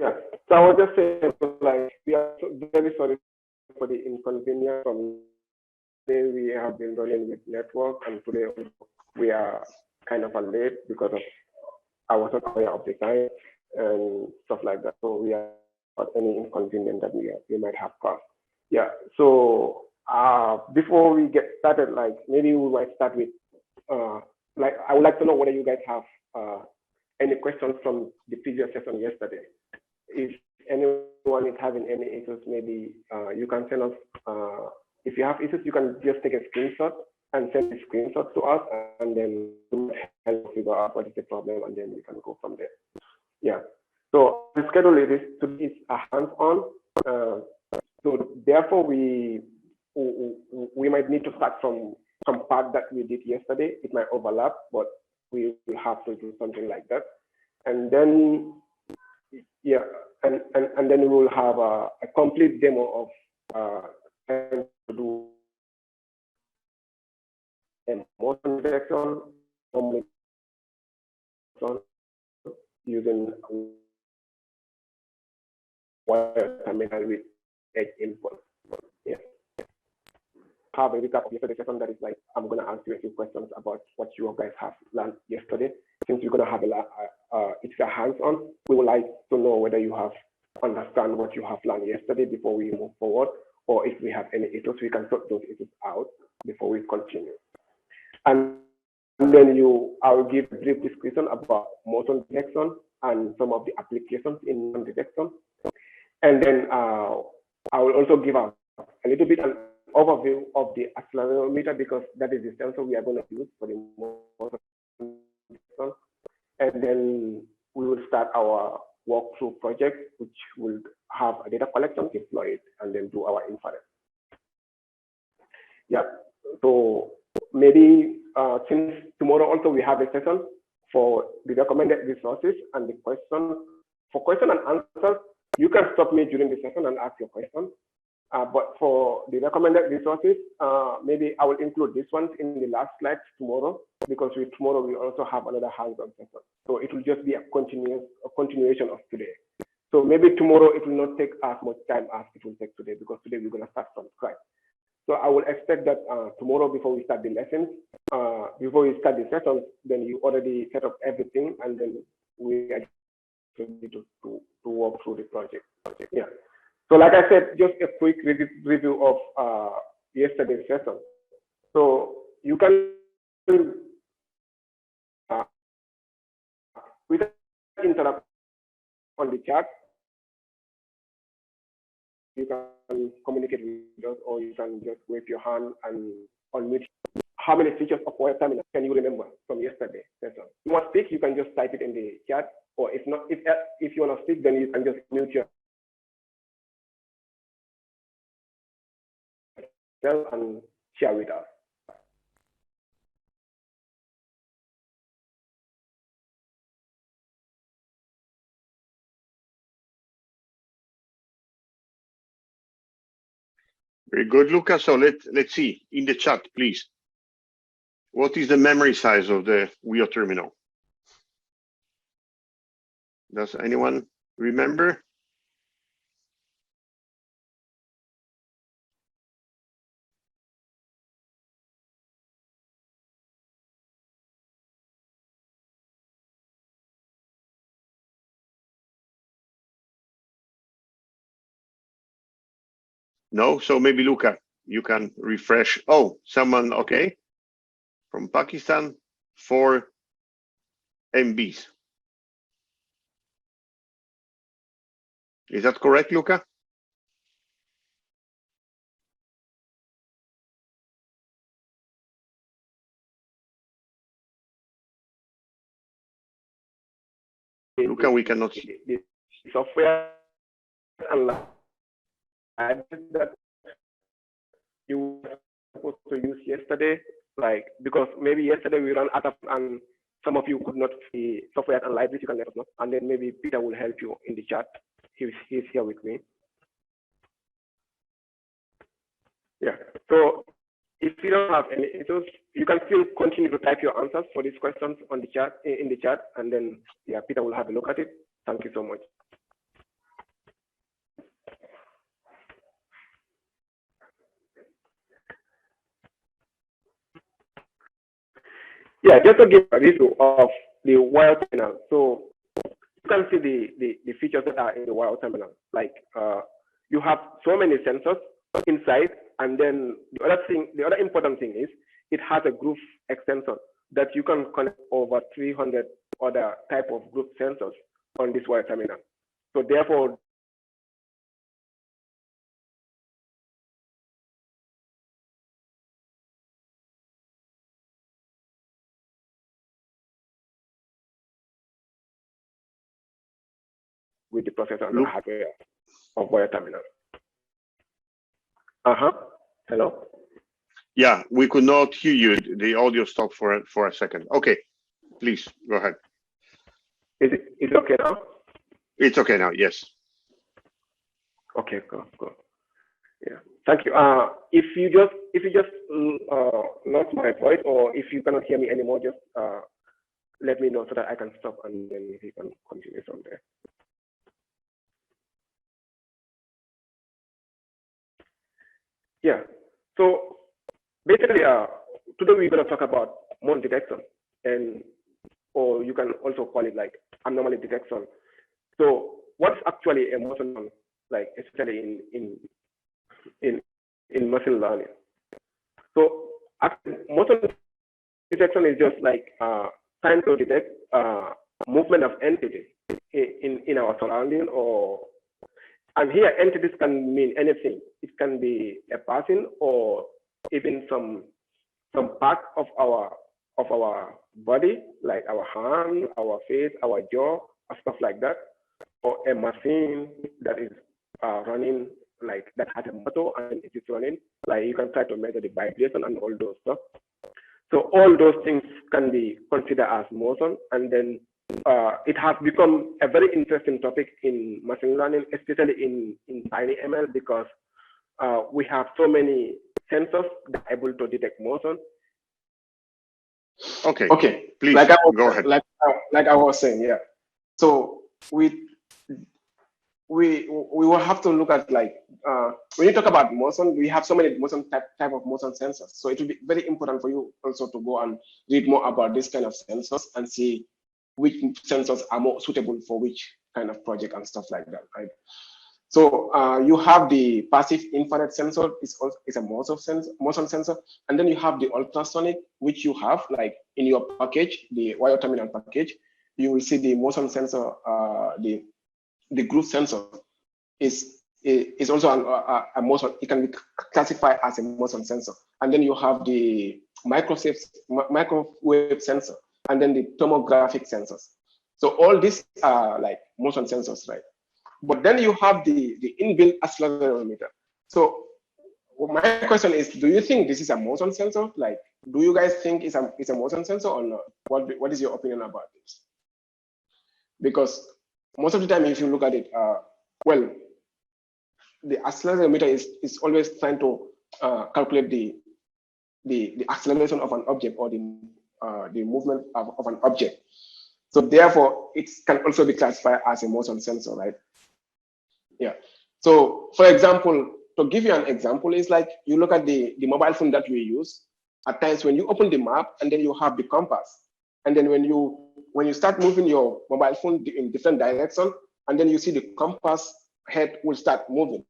Yeah. So I was just saying, like, we are very sorry for the inconvenience. From today we have been running with network, and today we are kind of late because of I was not aware of the time and stuff like that. So we are not any inconvenience that we might have caused. Yeah. So before we get started, like maybe we might start with like I would like to know whether you guys have any questions from the previous session yesterday. If anyone is having any issues, maybe you can send us. If you have issues, you can just take a screenshot and send the screenshot to us, and then we help figure out what is the problem, and then we can go from there. Yeah. So the schedule is a hands-on. So therefore, we might need to start from some part that we did yesterday. It might overlap, but we will have to do something like that, and then yeah, and then we will have a complete demo of to do a motion detection using wire terminal with edge input. Yeah. Have a recap of yesterday's session that is like, I'm going to ask you a few questions about what you guys have learned yesterday. Since you're going to have it's a hands-on, we would like to know whether you have understand what you have learned yesterday before we move forward, or if we have any issues, we can sort those issues out before we continue. And then I will give a brief description about motion detection and some of the applications in motion detection. And then I will also give a little bit an overview of the accelerometer, because that is the sensor we are going to use for the motion detection. And then we will start our walkthrough project, which will have a data collection, deploy it, and then do our inference. Yeah. So maybe since tomorrow also we have a session for the recommended resources and the question. For question and answers, you can stop me during the session and ask your question. But for the recommended resources, maybe I will include this one in the last slides tomorrow, because tomorrow we also have another hands-on session. So it will just be a continuation of today. So maybe tomorrow it will not take as much time as it will take today, because today we're going to start from scratch. So I will expect that tomorrow, before we start the lessons, before we start the sessions, then you already set up everything, and then we are ready to walk through the project. Yeah. So like I said, just a quick review of yesterday's session. So you can we can interact on the chat. You can communicate with us, or you can just wave your hand and unmute. How many features of wire terminal can you remember from yesterday's session? You want to speak, you can just type it in the chat, or if not, if you want to speak, then you can just mute your and share with us. Very good, Luca. So let's see in the chat, please. What is the memory size of the wheel terminal? Does anyone remember? No, so maybe Luca, you can refresh. Oh, someone, okay. From Pakistan, 4 MBs. Is that correct, Luca? Luca, we cannot see. The software and that you were supposed to use yesterday, like, because maybe yesterday we ran out of, and some of you could not see software and libraries, you can let us know, and then maybe Peter will help you in the chat. He's here with me. Yeah. So if you don't have any issues, you can still continue to type your answers for these questions on the chat, in the chat, and then yeah, Peter will have a look at it. Thank you so much. Yeah, just to give a review of the wire terminal. So you can see the features that are in the wire terminal. Like you have so many sensors inside, and then the other important thing is it has a group extension that you can connect over 300 other type of group sensors on this wire terminal. So therefore, with the processor and the hardware of wire terminal. Hello? Yeah, we could not hear you. The audio stopped for a second. Okay, please go ahead. Is it okay now? It's okay now, yes. Okay, go. Yeah, thank you. If you just lost my voice, or if you cannot hear me anymore, just let me know so that I can stop and then we can continue from there. Yeah. So basically, today we're going to talk about motion detection, or you can also call it like anomaly detection. So what's actually a motion, like especially in machine learning? So motion detection is just like trying to detect movement of entities in our surrounding, and here entities can mean anything. It can be a person or even some part of our body, like our hand, our face, our jaw, or stuff like that, or a machine that is running, like that has a motor and it is running. Like you can try to measure the vibration and all those stuff. So all those things can be considered as motion, and then it has become a very interesting topic in machine learning, especially in TinyML, because we have so many sensors that are able to detect motion. Okay, please go ahead. Like I was saying, yeah. So we will have to look at, like, when you talk about motion, we have so many motion type of motion sensors. So it will be very important for you also to go and read more about this kind of sensors and see which sensors are more suitable for which kind of project and stuff like that, right? So you have the passive infrared sensor, it's a motion sensor, and then you have the ultrasonic, which you have like in your package, the wire terminal package. You will see the motion sensor, the groove sensor is also a motion. It can be classified as a motion sensor, and then you have the microwave sensor, and then the tomographic sensors. So all these are like motion sensors, right? But then you have the inbuilt accelerometer. So my question is, do you think this is a motion sensor? Like, do you guys think it's a motion sensor or not? What is your opinion about this? Because most of the time, if you look at it, well, the accelerometer is always trying to calculate the acceleration of an object or the movement of an object. So therefore, it can also be classified as a motion sensor, right? Yeah. So for example, to give you an example, is like you look at the mobile phone that we use. At times when you open the map and then you have the compass, and then when you start moving your mobile phone in different directions, and then you see the compass head will start moving.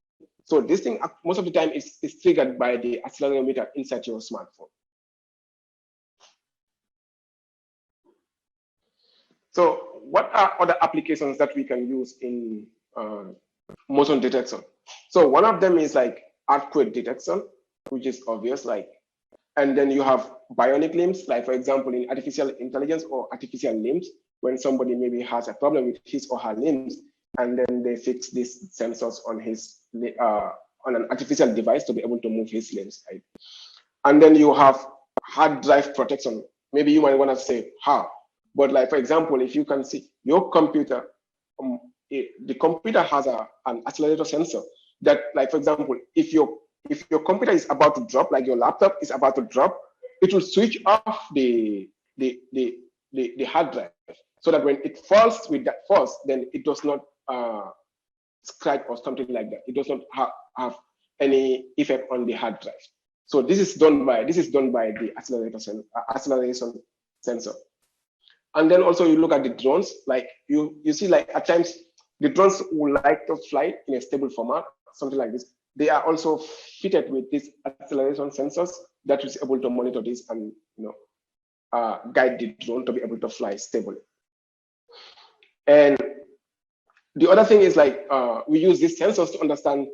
So this thing most of the time is triggered by the accelerometer inside your smartphone. So what are other applications that we can use in motion detection? So one of them is like earthquake detection, which is obvious, like, and then you have bionic limbs, like for example, in artificial intelligence or artificial limbs, when somebody maybe has a problem with his or her limbs, and then they fix these sensors on his on an artificial device to be able to move his limbs, right? And then you have hard drive protection. Maybe you might want to say how, but like for example, if you can see your computer, the computer has an accelerator sensor that, like for example, if your computer is about to drop, like your laptop is about to drop, it will switch off the hard drive, so that when it falls with that force, then it does not scratch or something like that. It does not have any effect on the hard drive. So this is done by the acceleration sensor. And then also you look at the drones, like you see like at times the drones would like to fly in a stable format, something like this. They are also fitted with these acceleration sensors that is able to monitor this and guide the drone to be able to fly stably. And the other thing is like we use these sensors to understand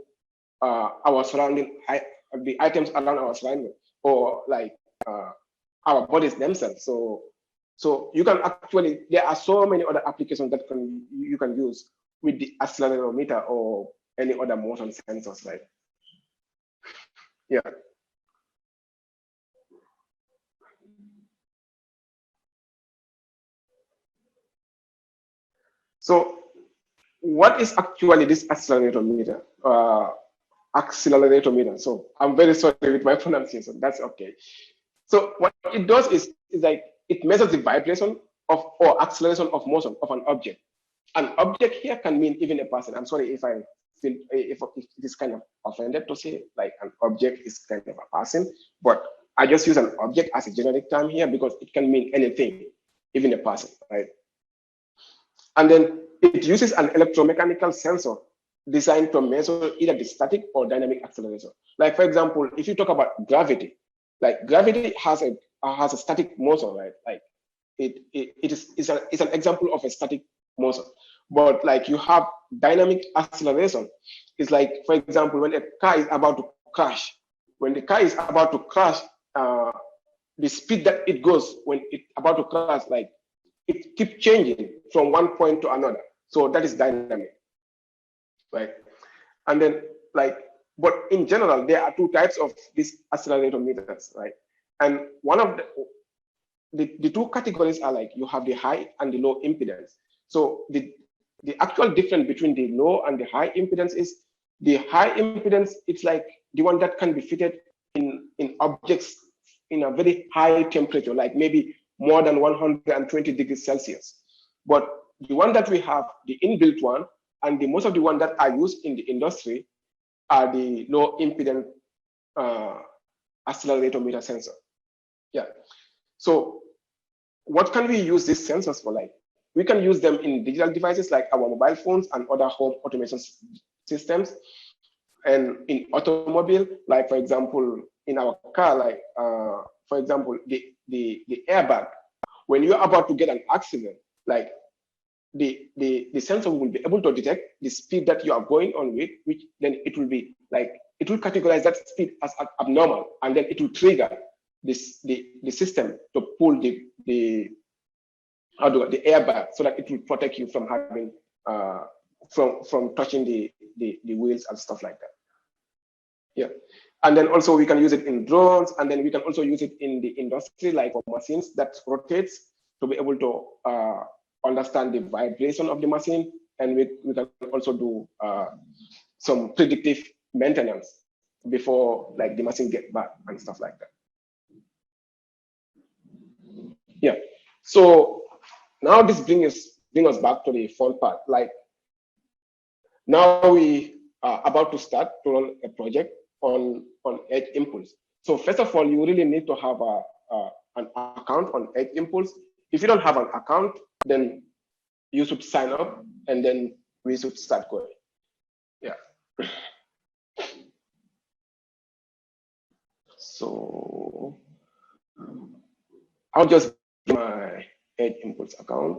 our surrounding, the items around our surrounding, or like our bodies themselves. So you can actually, there are so many other applications that you can use with the accelerometer or any other motion sensors, right? Yeah. So what is actually this accelerometer? Acceleratometer. So I'm very sorry with my pronunciation. That's okay. So what it does is like it measures the vibration of or acceleration of motion of an object. An object here can mean even a person. I'm sorry if I feel if it is kind of offended to say like an object is kind of a person, but I just use an object as a generic term here because it can mean anything, even a person, right? And then it uses an electromechanical sensor designed to measure either the static or dynamic acceleration. Like for example, if you talk about gravity, like gravity has a static motion, right? Like it's an example of a static motion. But like you have dynamic acceleration. It's like, for example, when a car is about to crash, when the car is about to crash, the speed that it goes when it's about to crash, like it keeps changing from one point to another. So that is dynamic, right? And then like, but in general, there are two types of these accelerometers, right? And one of the two categories are like you have the high and the low impedance. So the actual difference between the low and the high impedance is the high impedance, it's like the one that can be fitted in objects in a very high temperature, like maybe more than 120 degrees Celsius. But the one that we have, the inbuilt one, and the most of the one that are used in the industry are the low impedance acceleratometer sensor. Yeah. So what can we use these sensors for? Like we can use them in digital devices like our mobile phones and other home automation systems, and in automobile, like for example, in our car, like for example, the airbag. When you're about to get an accident, like the sensor will be able to detect the speed that you are going on with, which then it will be like it will categorize that speed as abnormal, and then it will trigger the system to pull the airbag so that it will protect you from having from touching the wheels and stuff like that. Yeah. And then also we can use it in drones, and then we can also use it in the industry, like for machines that rotates, to be able to understand the vibration of the machine, and we can also do some predictive maintenance before like the machine get bad and stuff like that. Yeah. So now this brings us back to the fun part. Like now we are about to start to run a project on Edge Impulse. So first of all, you really need to have an account on Edge Impulse. If you don't have an account, then you should sign up, and then we should start going. Yeah. So I'll just give my Edge Impulse account.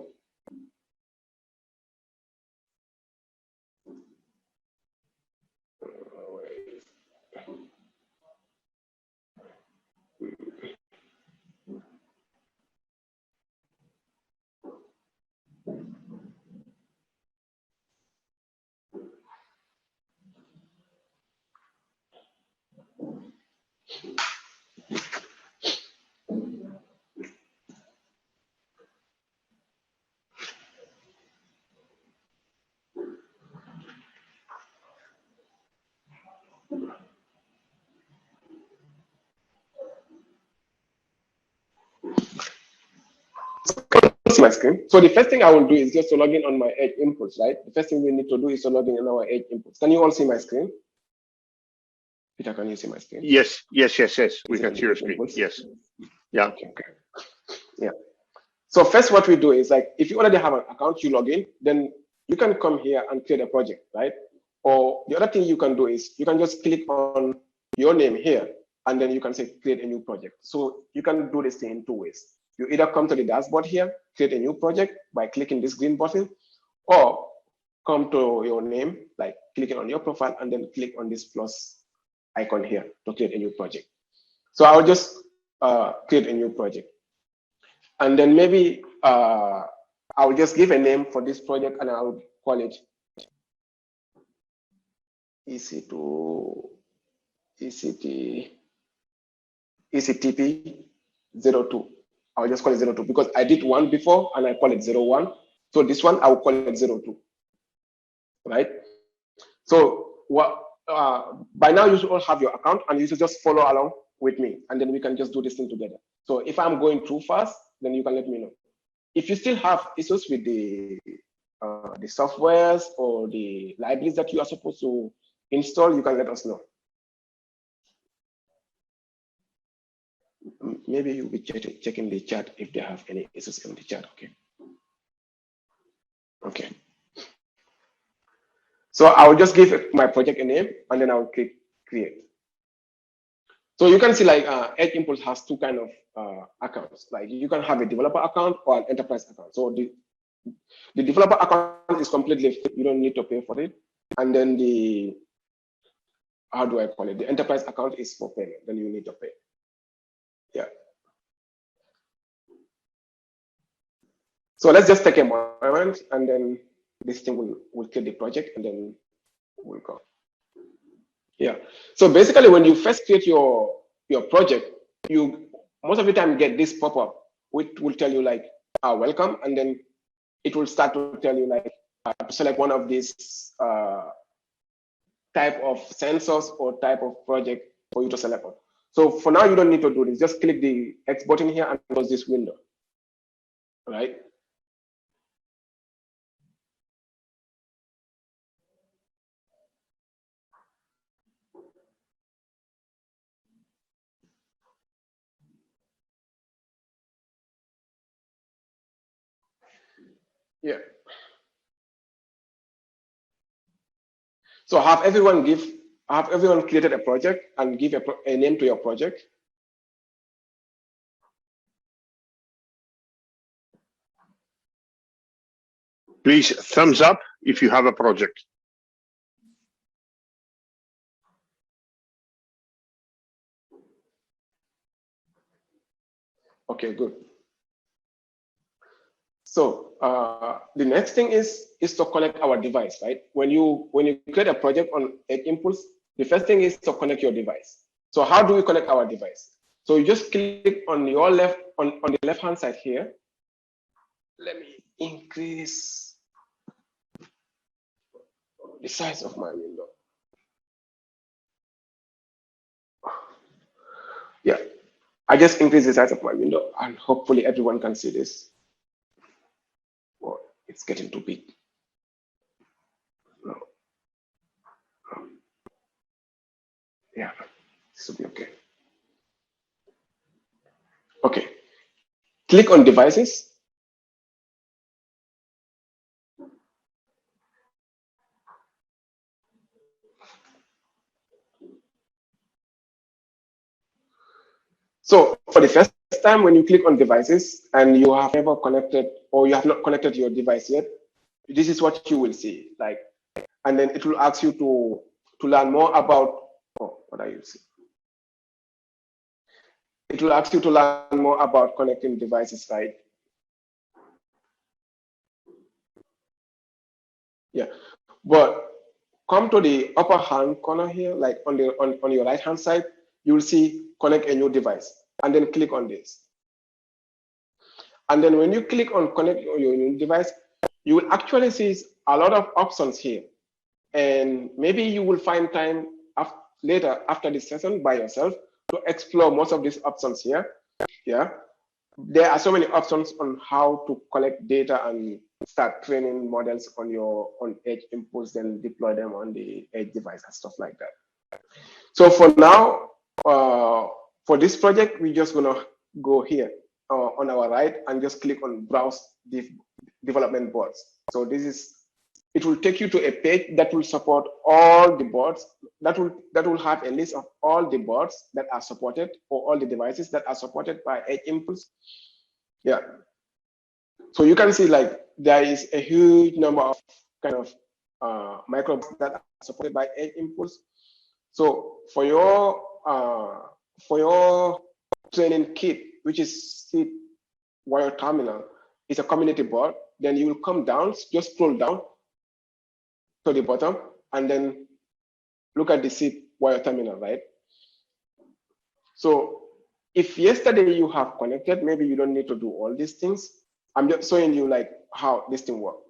My screen. So the first thing I will do is just to log in on my Edge Impulse, right? The first thing we need to do is to log in on our Edge Impulse. Can you all see my screen? Peter, can you see my screen? Yes. We can see your screen. Yes. Yeah. Okay. Yeah. So first, what we do is like, if you already have an account, you log in, then you can come here and create a project, right? Or the other thing you can do is you can just click on your name here, and then you can say create a new project. So you can do this thing in two ways. You either come to the dashboard here, create a new project by clicking this green button, or come to your name, like clicking on your profile, and then click on this plus icon here to create a new project. So I'll just create a new project. And then maybe I'll just give a name for this project, and I'll call it ICTP 02. I'll just call it 02 because I did one before and I call it 01. So this one I'll call it 02. Right? So what by now you should all have your account, and you should just follow along with me, and then we can just do this thing together. So if I'm going too fast, then you can let me know. If you still have issues with the softwares or the libraries that you are supposed to install, you can let us know. Maybe you'll be checking the chat if they have any issues in the chat. Okay. Okay. So I'll just give my project a name, and then I'll click create. So you can see like Edge Impulse has two kind of accounts. Like you can have a developer account or an enterprise account. So the developer account is completely free. You don't need to pay for it. And then the, how do I call it? The enterprise account is for payment. Then you need to pay. Yeah. So let's just take a moment, and then this thing will create the project, and then we'll go. Yeah. So basically, when you first create your project, you most of the time get this pop-up, which will tell you like, welcome, and then it will start to tell you like to select one of these type of sensors or type of project for you to select on. So for now, you don't need to do this. Just click the X button here and close this window. Right? Yeah. So have everyone created a project and give a name to your project? Please thumbs up if you have a project. Okay, good. So the next thing is to connect our device, right? When you create a project on Edge Impulse, the first thing is to connect your device. So how do we connect our device? So you just click on your on the left-hand side here. Let me increase the size of my window. Yeah, I just increased the size of my window, and hopefully everyone can see this. Oh, it's getting too big. No. Yeah, this will be okay. Okay, click on devices. So for the first time, when you click on devices and you have never connected or you have not connected your device yet, this is what you will see. Like, and then it will ask you to learn more about, oh, what are you seeing? It will ask you to learn more about connecting devices, right? Yeah, but come to the upper hand corner here, like on your right hand side, you will see connect a new device, and then click on this. And then when you click on connect your new device, you will actually see a lot of options here. And maybe you will find time later after this session by yourself to explore most of these options here. Yeah, there are so many options on how to collect data and start training models on Edge Impulse, then deploy them on the Edge device and stuff like that. So for now, for this project, we're just gonna go here on our right and just click on browse development boards. So this is, it will take you to a page that will support all the boards, that will have a list of all the boards that are supported, or all the devices that are supported by Edge Impulse. Yeah. So you can see like there is a huge number of kind of microbes that are supported by Edge Impulse. So for your training kit, which is SID wire terminal, is a community board, then you will come down, just scroll down to the bottom, and then look at the SID wire terminal, right? So if yesterday you have connected, maybe you don't need to do all these things. I'm just showing you like how this thing works.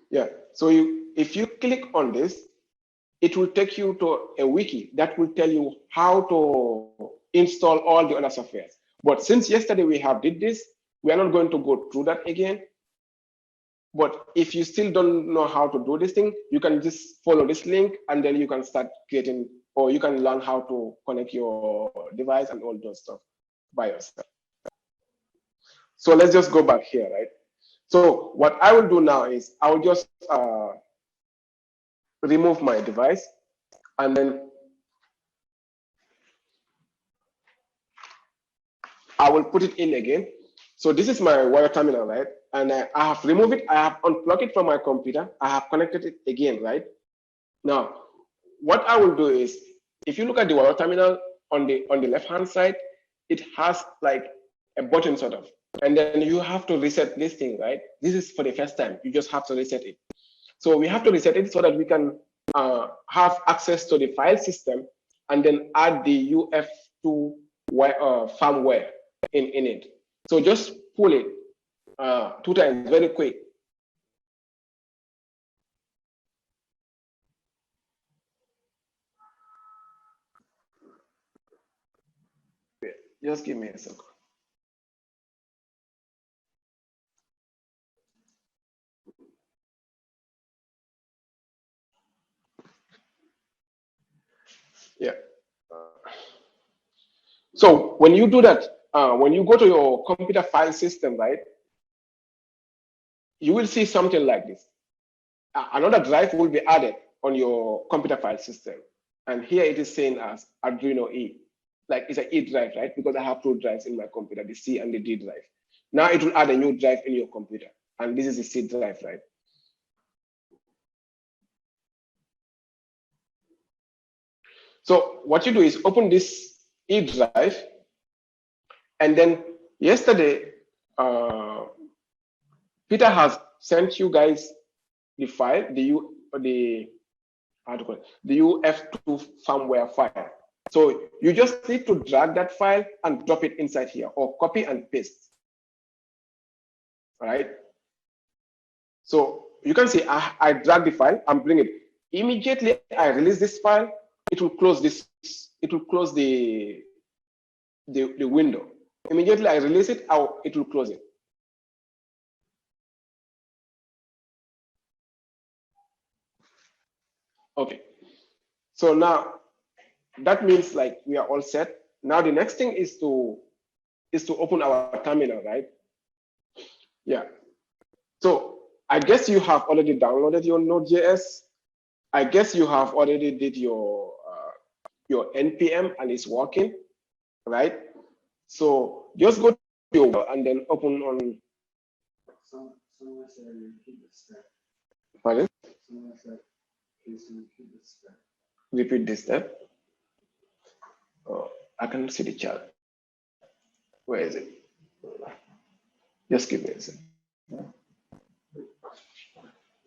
Yeah, so if you click on this, it will take you to a wiki that will tell you how to install all the other softwares. But since yesterday we have did this, we are not going to go through that again. But if you still don't know how to do this thing, you can just follow this link, and then you can start creating, or you can learn how to connect your device and all those stuff by yourself. So let's just go back here, right? So what I will do now is I will just remove my device, and then I will put it in again. So this is my wire terminal, right? And I have removed it. I have unplugged it from my computer. I have connected it again, right? Now, what I will do is, if you look at the wire terminal on the left-hand side, it has like a button sort of, and then you have to reset this thing, right? This is for the first time. You just have to reset it. So we have to reset it so that we can have access to the file system, and then add the UF2 firmware in it. So just pull it 2 times, very quick. Just give me a second. Yeah. So when you do that, when you go to your computer file system, right, you will see something like this. Another drive will be added on your computer file system. And here it is saying as Arduino E. Like it's an E drive, right? Because I have 2 drives in my computer, the C and the D drive. Now it will add a new drive in your computer. And this is the C drive, right? So what you do is open this E drive, and then yesterday, Peter has sent you guys the file, the UF2 firmware file. So you just need to drag that file and drop it inside here, or copy and paste. All right. So you can see I drag the file and bring it. Immediately I release this file, it will close this. It will close the window. Immediately I release it, it will close it. Okay. So now that means like we are all set. Now the next thing is to open our terminal, right? Yeah. So I guess you have already downloaded your Node.js. I guess you have already did your npm and it's working, right? So just go to your and then open on. Pardon? Repeat this step. Oh, I can see the chat. Where is it? Just give me a second.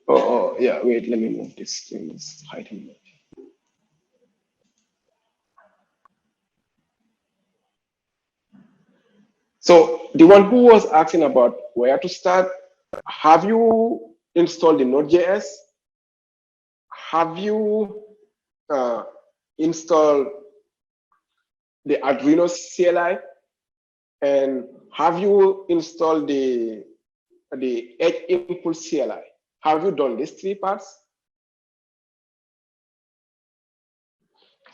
Oh, yeah, wait, let me move this thing. It's hiding. So the one who was asking about where to start, have you installed the Node.js? Have you installed the Arduino CLI? And have you installed the Edge Impulse CLI? Have you done these 3 parts?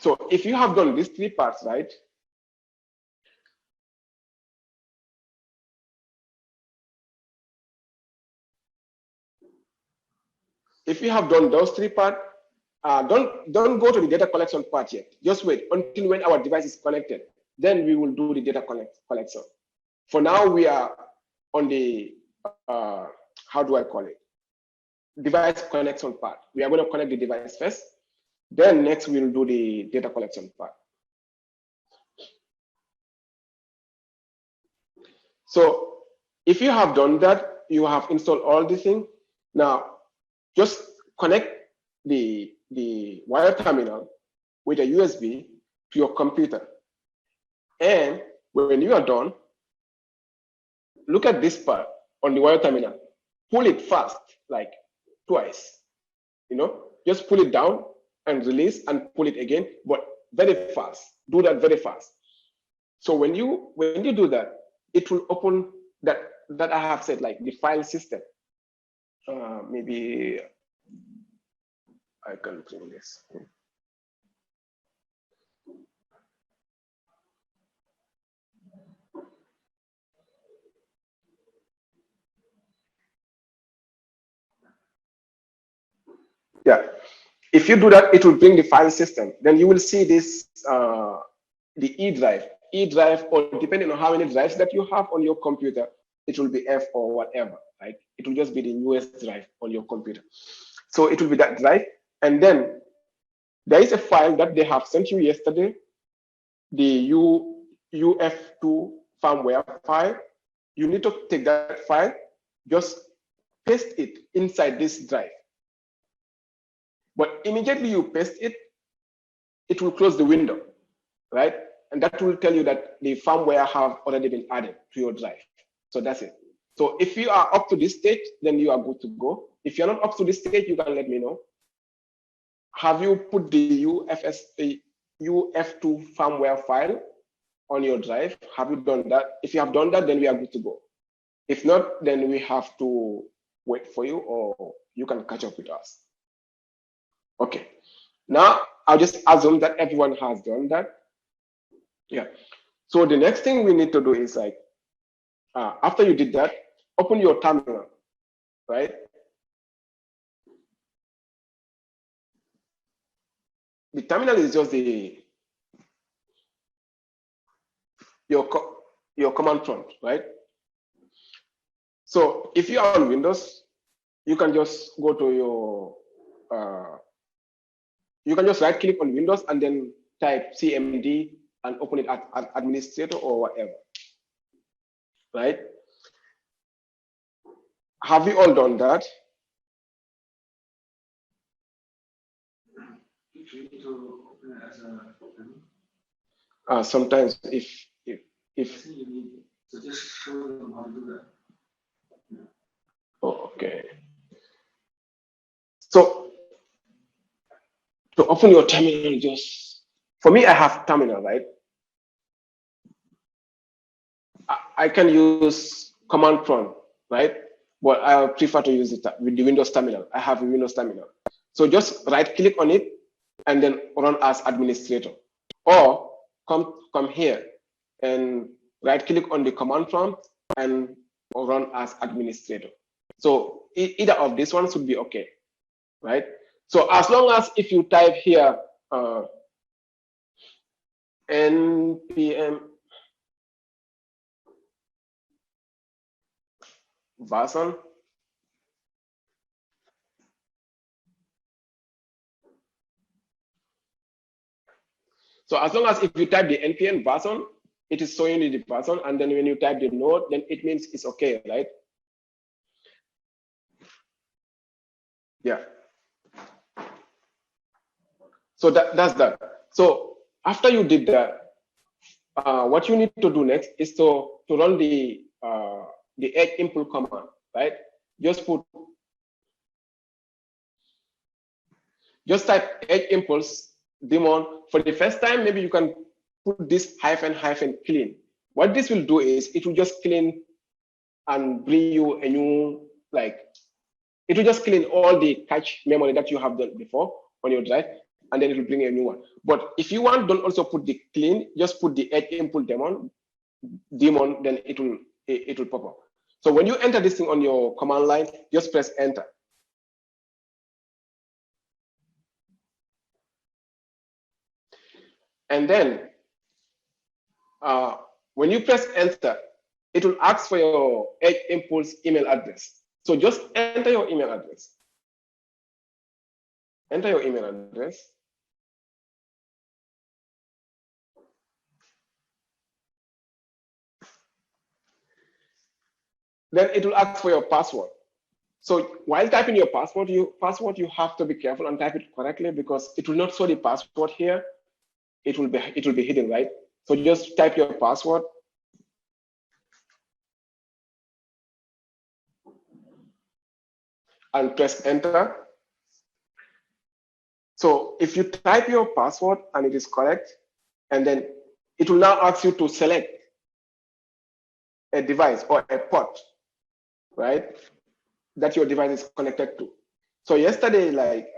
So if you have done these three parts, right? If you have done those three parts, don't go to the data collection part yet. Just wait until when our device is connected. Then we will do the data collection. For now, we are on the, how do I call it? Device connection part. We are going to connect the device first. Then next we'll do the data collection part. So if you have done that, you have installed all the things. Now, just connect the wire terminal with a USB to your computer. And when you are done, look at this part on the wire terminal. Pull it fast, like twice. You know, just pull it down and release and pull it again, but very fast. Do that very fast. So when you do that, it will open that I have said, like the file system. Maybe I can bring this. Yeah, if you do that, it will bring the file system. Then you will see this, the E drive, or depending on how many drives that you have on your computer, it will be F or whatever, right? It will just be the US drive on your computer. So it will be that drive. And then there is a file that they have sent you yesterday, the UF2 firmware file. You need to take that file, just paste it inside this drive. But immediately you paste it, it will close the window, right? And that will tell you that the firmware have already been added to your drive. So that's it. So if you are up to this stage, then you are good to go. If you're not up to this stage, you can let me know. Have you put the UF2 firmware file on your drive? Have you done that? If you have done that, then we are good to go. If not, then we have to wait for you, or you can catch up with us. Okay, now I'll just assume that everyone has done that. Yeah, so the next thing we need to do is, like, after you did that, open your terminal, right? The terminal is just your command prompt, right? So if you are on Windows, you can just go to your, you can just right click on Windows and then type CMD and open it at administrator or whatever, right? Have you all done that? Sometimes if so just show them how to do that. Oh, okay. So to open your terminal, just, for me, I have terminal, right? I can use command prompt, right? But I prefer to use it with the Windows terminal. I have a Windows terminal. So just right click on it and then run as administrator, or come here and right click on the command prompt and run as administrator. So either of these ones would be okay, right? So as long as if you type here npm version, so as long as if you type the npm version, it is showing you the version, and then when you type the node, then it means it's okay, right? Yeah. So that's that. So after you did that, what you need to do next is to run the edge impl command, right? Just type edge impulse daemon. For the first time, maybe you can put this -- clean. What this will do is it will just clean and bring you a new, like, it will just clean all the cache memory that you have done before on your drive, and then it will bring a new one. But if you want, don't also put the clean, just put the edge input daemon, then it will pop up. So when you enter this thing on your command line, just press enter. And then when you press enter, it will ask for your edge impulse email address. So just enter your email address. Enter your email address. Then it will ask for your password. So while typing your password, you have to be careful and type it correctly, because it will not show the password here. It will be hidden, right? So just type your password. And press enter. So if you type your password and it is correct, and then it will now ask you to select a device or a port, right, that your device is connected to. So yesterday, like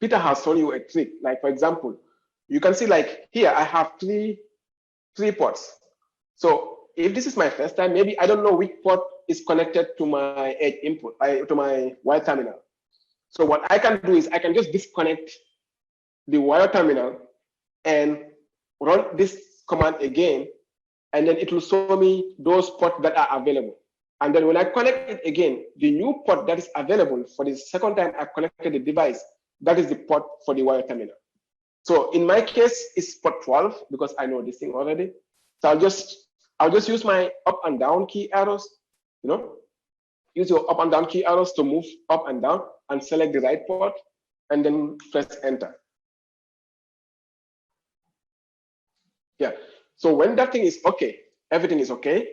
Peter has shown you a trick. Like, for example, you can see, like, here I have three ports. So if this is my first time, maybe I don't know which port is connected to my edge input, to my wire terminal. So what I can do is I can just disconnect the wire terminal and run this command again, and then it will show me those ports that are available. And then when I connect it again, the new port that is available for the second time I connected the device, that is the port for the wire terminal. So in my case, it's port 12 because I know this thing already. So I'll just use my up and down key arrows, use your up and down key arrows to move up and down and select the right port, and then press enter. Yeah, so when that thing is okay, everything is okay,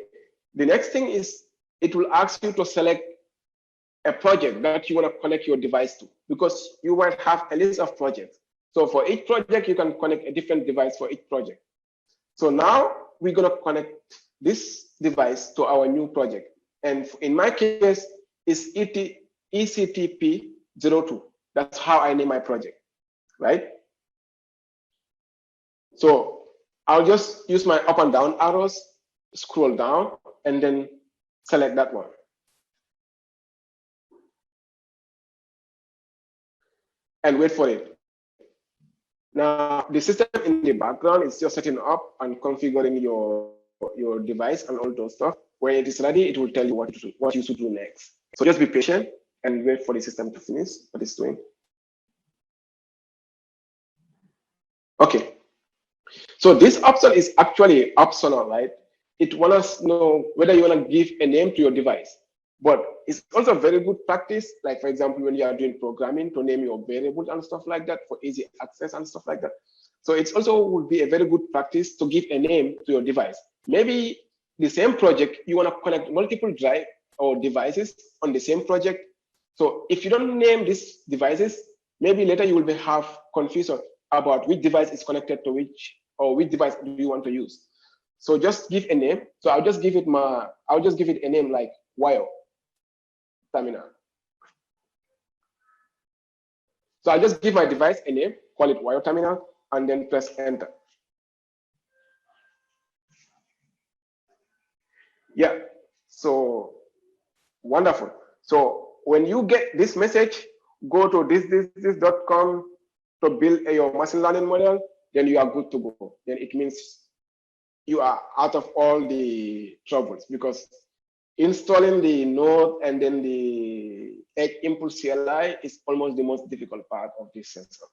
the next thing is it will ask you to select a project that you want to connect your device to, because you might have a list of projects. So for each project, you can connect a different device for each project. So now we're going to connect this device to our new project. And in my case, it's ICTP 02. That's how I name my project, right? So I'll just use my up and down arrows, scroll down, and then select that one. And wait for it. Now, the system in the background is just setting up and configuring your device and all those stuff. When it is ready, it will tell you what you should do next. So just be patient and wait for the system to finish what it's doing. Okay. So this option is actually optional, right? It wants to know whether you want to give a name to your device. But it's also very good practice, like, for example, when you are doing programming, to name your variables and stuff like that for easy access and stuff like that. So it's also would be a very good practice to give a name to your device. Maybe the same project, you want to connect multiple drive or devices on the same project. So if you don't name these devices, maybe later you will have confusion about which device is connected to which, or which device do you want to use. So just give a name. So I'll just give it a name like wire terminal. So I'll just give my device a name, call it wire terminal, and then press enter. Yeah, so wonderful. So when you get this message, go to this.com to build your machine learning model, then you are good to go. Then it means you are out of all the troubles, because installing the node and then the edge impulse CLI is almost the most difficult part of this sensor.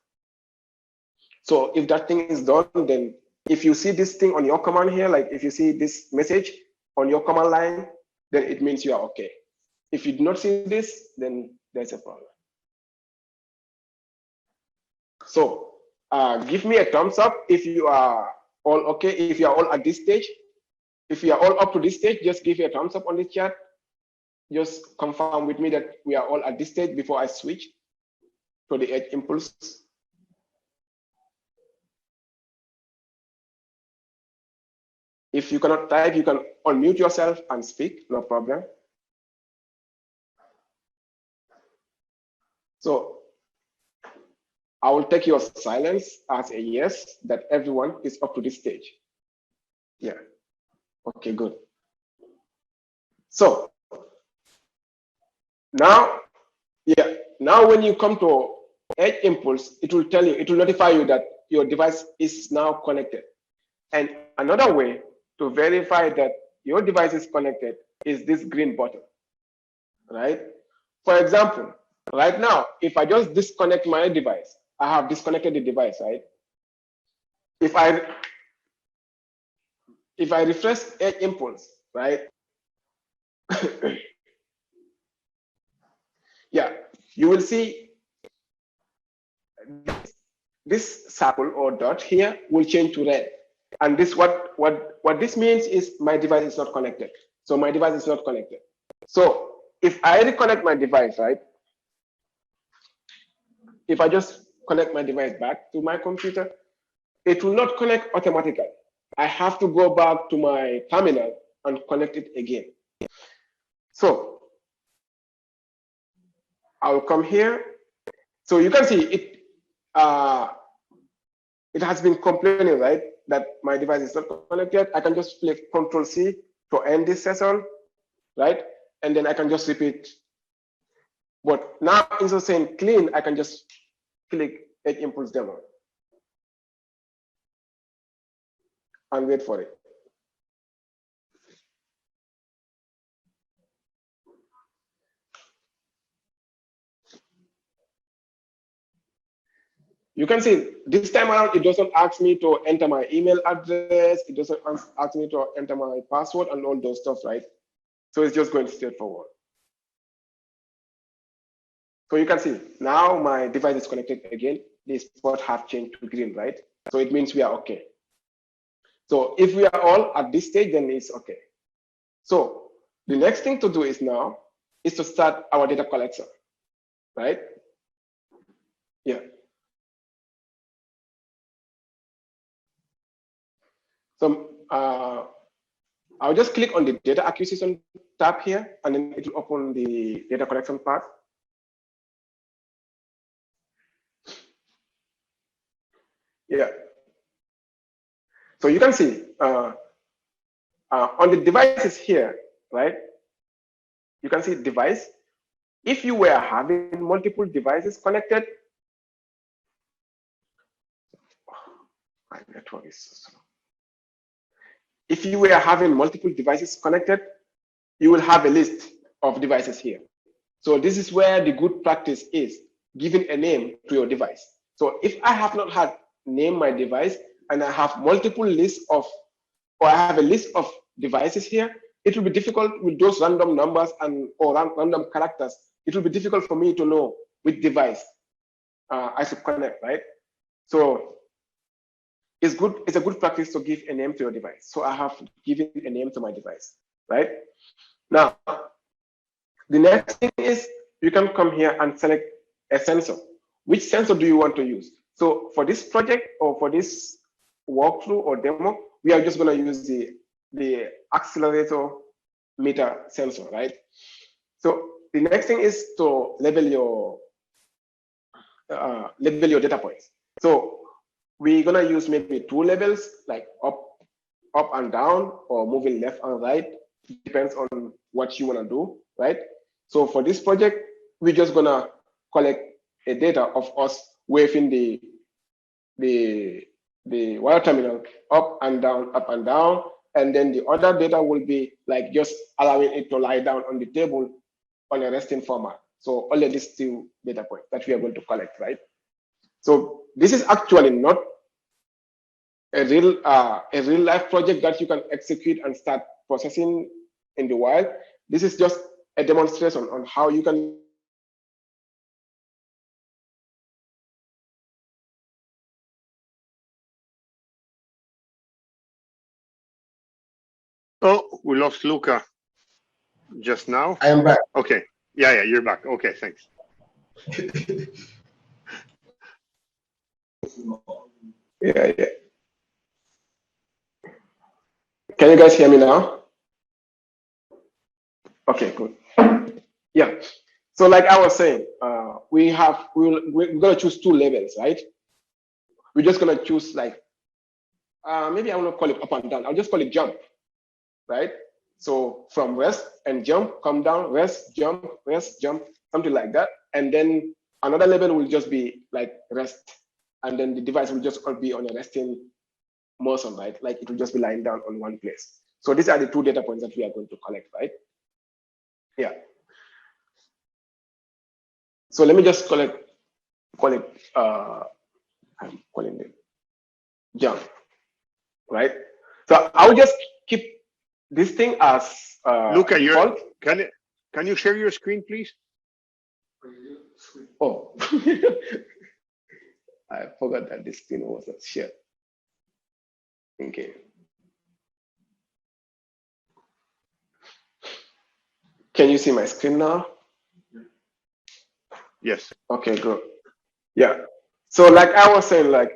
So if that thing is done, then if you see this thing on your command here, like if you see this message on your command line, then it means you are okay. If you do not see this, then there's a problem. So give me a thumbs up if you are all okay, if you are all at this stage. If you are all up to this stage, just give me a thumbs up on the chat. Just confirm with me that we are all at this stage before I switch to the edge impulse. If you cannot type, you can unmute yourself and speak, no problem. So I will take your silence as a yes, that everyone is up to this stage. Yeah. Okay, good. So now, yeah, now when you come to Edge Impulse, it will tell you, it will notify you that your device is now connected. And another way to verify that your device is connected is this green button, right? For example, right now, if I just disconnect my device, I have disconnected the device, right? If I refresh Edge Impulse, right? Yeah, you will see this circle or dot here will change to red. And this what this means is my device is not connected. So my device is not connected. So if I reconnect my device, right? If I just connect my device back to my computer, it will not connect automatically. I have to go back to my terminal and connect it again. So I'll come here. So you can see it. It has been complaining, right, that my device is not connected. I can just click Control-C to end this session, right? And then I can just repeat. But now instead of saying clean, I can just click Edge Impulse Demo and wait for it. You can see this time around, it doesn't ask me to enter my email address. It doesn't ask me to enter my password and all those stuff, right? So it's just going straight forward. So you can see now my device is connected again. The spot have changed to green, right? So it means we are okay. So if we are all at this stage, then it's okay. So the next thing to do is now is to start our data collection, right? Yeah. So I'll just click on the data acquisition tab here, and then it will open the data collection part. Yeah. So you can see on the devices here, right? You can see device. If you were having multiple devices connected, my network is so slow. If you were having multiple devices connected, you will have a list of devices here. So this is where the good practice is, giving a name to your device. So if I have not had name my device and I have multiple lists of, or I have a list of devices here, it will be difficult with those random numbers and or random characters. It will be difficult for me to know which device I should connect, right? So it's good. It's a good practice to give a name to your device. So I have given a name to my device, right? Now, the next thing is you can come here and select a sensor. Which sensor do you want to use? So for this project or for this walkthrough or demo, we are just going to use the accelerator meter sensor, right? So the next thing is to label your data points. So we're going to use maybe two labels, like up and down, or moving left and right. Depends on what you want to do, right? So for this project, we're just going to collect a data of us waving the wire terminal up and down, and then the other data will be like just allowing it to lie down on the table on a resting format. So only these two data points that we are going to collect, right? So this is actually not a real life project that you can execute and start processing in the wild. This is just a demonstration on how you can. Oh, we lost Luca just now. I am back. Okay. Yeah, you're back. Okay, thanks. Yeah. Can you guys hear me now? Okay, good. Yeah. So like I was saying, we're gonna choose two labels, right? We're just gonna choose like, maybe I will not call it up and down. I'll just call it jump, right? So from rest and jump, come down, rest, jump, something like that. And then another label will just be like rest. And then the device will just be on a resting motion, right? Like it will just be lying down on one place. So these are the two data points that we are going to collect, right? Yeah. So let me just call it, I'm calling it jump, right? So I'll just keep this thing as Luca, default. Can you share your screen, please? Oh, I forgot that this screen was not shared. Okay. Can you see my screen now? Yes. Okay, good. Yeah. So like I was saying, like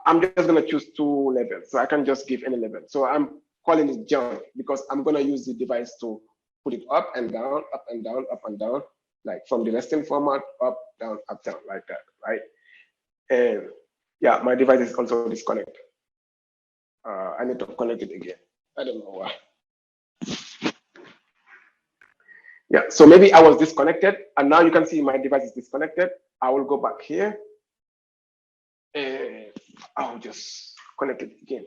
I'm just gonna choose two labels, so I can just give any label. So I'm calling it jump because I'm gonna use the device to put it up and down, up and down, up and down, like from the resting format, up, down, like that, right? And yeah, my device is also disconnected. I need to connect it again. I don't know why. Yeah, so maybe I was disconnected, and now you can see my device is disconnected. I will go back here, and I'll just connect it again.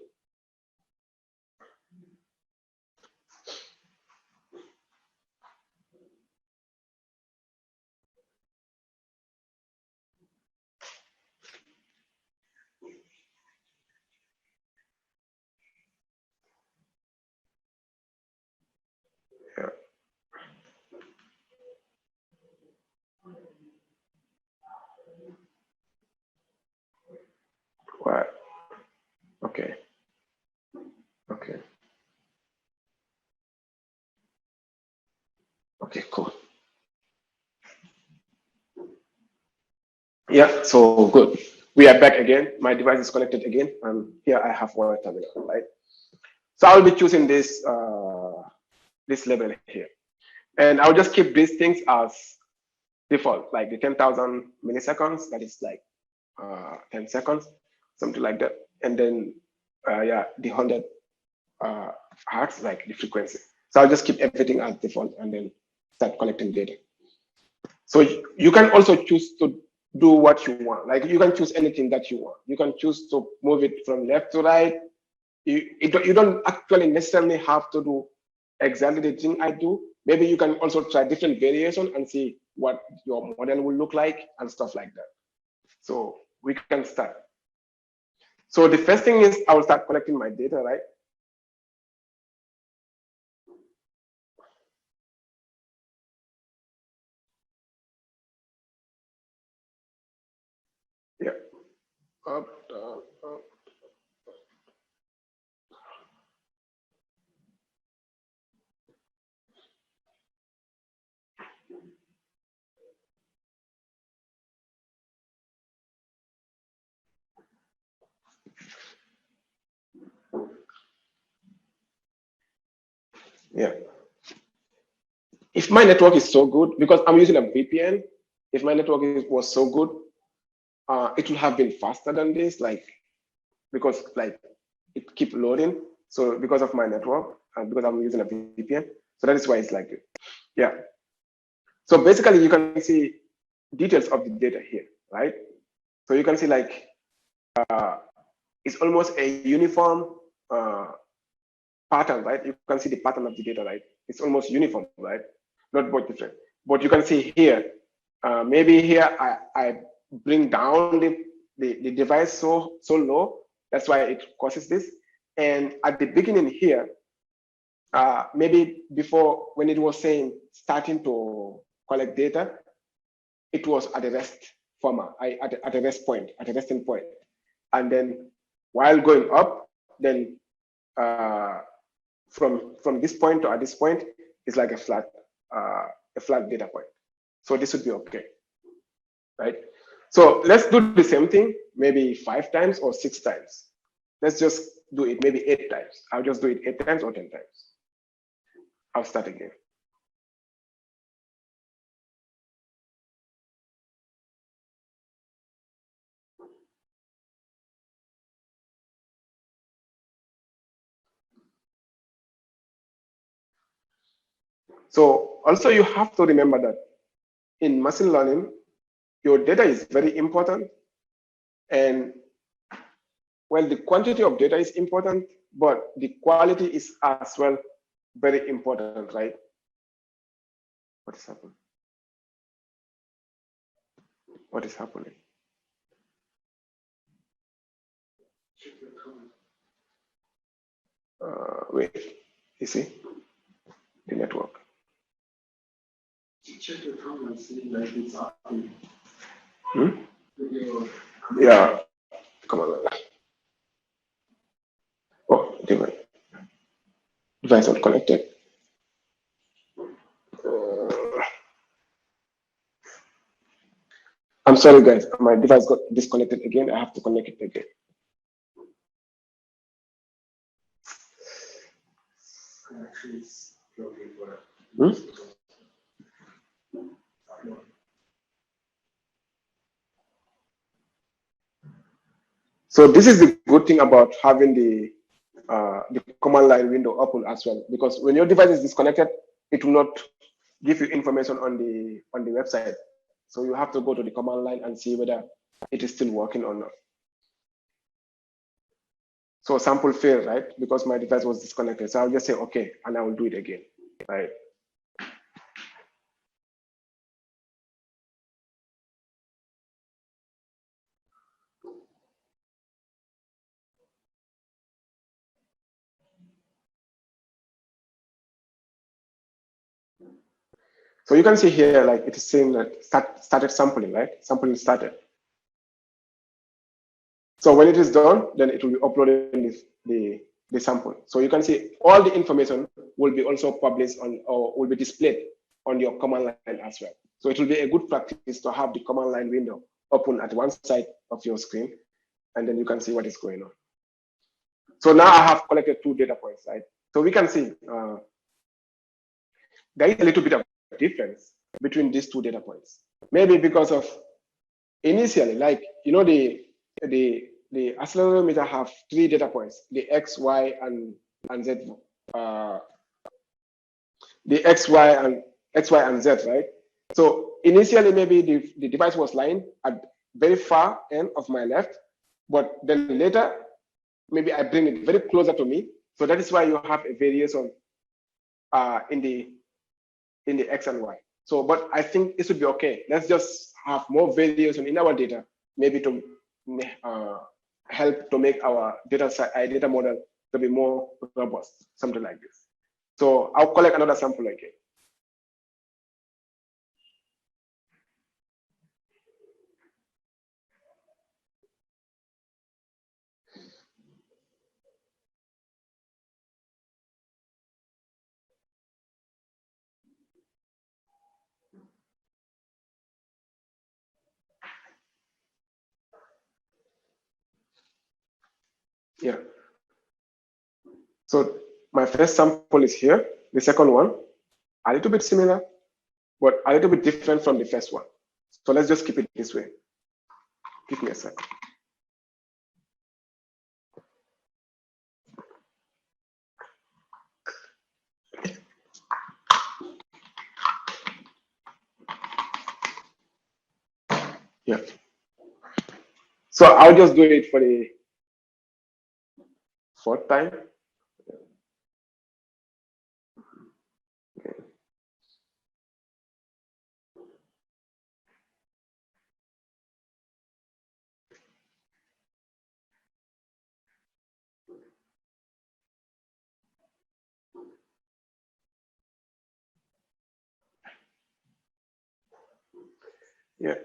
Yeah. What? Okay. Okay. Okay, cool. Yeah, so good. We are back again. My device is connected again, and here I have one terminal, right? So I'll be choosing this this label here, and I'll just keep these things as default, like the 10,000 milliseconds. That is like 10 seconds, something like that, and then yeah, the 100 hertz, like the frequency. So I'll just keep everything as default, and then start collecting data. So you can also choose to do what you want. Like you can choose anything that you want. You can choose to move it from left to right. You don't actually necessarily have to do exactly the thing I do. Maybe you can also try different variations and see what your model will look like and stuff like that. So we can start. So the first thing is I will start collecting my data, right? Yeah. Up, down, up. Yeah. If my network is so good, because I'm using a VPN, if my network was so good, it would have been faster than this, like, because like it keep loading. So because of my network and because I'm using a VPN, so that is why it's like it. Yeah. So basically you can see details of the data here, right? So you can see like, it's almost a uniform pattern, right? You can see the pattern of the data, right? It's almost uniform, right? Not much different. But you can see here, maybe here I bring down the device so low. That's why it causes this. And at the beginning here, maybe before when it was saying starting to collect data, it was at a rest format, at a rest point, at a resting point. And then while going up, then from this point to at this point is like a flat data point. So this would be okay, right? So let's do the same thing, maybe 5 times or 6 times. Let's just do it maybe 8 times. I'll just do it 8 times or 10 times. I'll start again. So also you have to remember that in machine learning, your data is very important. And well, the quantity of data is important, but the quality is as well very important, right? What is happening? What is happening? Wait, you see the network. Check your comments, see like it's happening. Yeah, come on. Oh, device not connected. I'm sorry, guys. My device got disconnected again. I have to connect it again. So this is the good thing about having the command line window open as well, because when your device is disconnected, it will not give you information on the website. So you have to go to the command line and see whether it is still working or not. So sample failed, right? Because my device was disconnected. So I'll just say, okay, and I will do it again, right? So you can see here, like it is saying that started sampling, right? Sampling started. So when it is done, then it will be uploading the sample. So you can see all the information will be also published on, or will be displayed on your command line as well. So it will be a good practice to have the command line window open at one side of your screen, and then you can see what is going on. So now I have collected 2 data points, right? So we can see there is a little bit of difference between these 2 data points. Maybe because of initially, like, you know, the accelerometer have 3 data points, the X, Y, and Z. The X, Y, and Z, right? So initially, maybe the device was lying at very far end of my left, but then later, maybe I bring it very closer to me. So that is why you have a variation in the X and Y. So, but I think it should be okay. Let's just have more variation in our data, maybe to help to make our data model to be more robust, something like this. So I'll collect another sample again. Yeah. So my first sample is here. The second one, a little bit similar, but a little bit different from the first one. So let's just keep it this way. Give me a sec. Yeah. So I'll just do it for the 4th time. Okay. Yeah.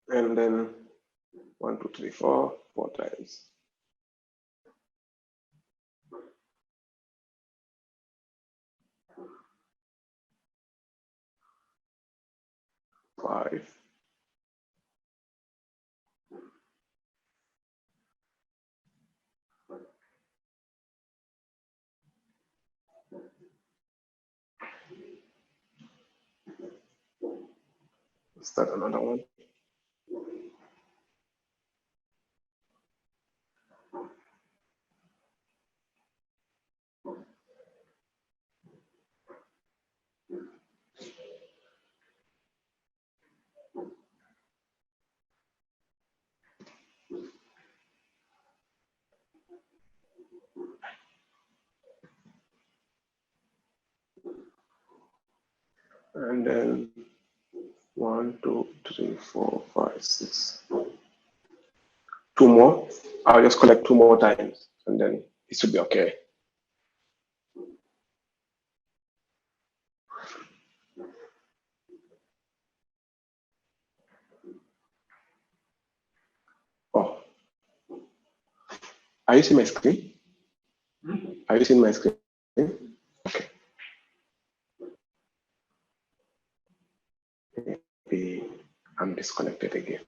And then 1, 2, 3, 4, 4 times. 5. Start another one. And then 1, 2, 3, 4, 5, 6. 2 more. I'll just collect 2 more times, and then it should be okay. Oh, are you seeing my screen? Are you seeing my screen? Okay. Maybe I'm disconnected again.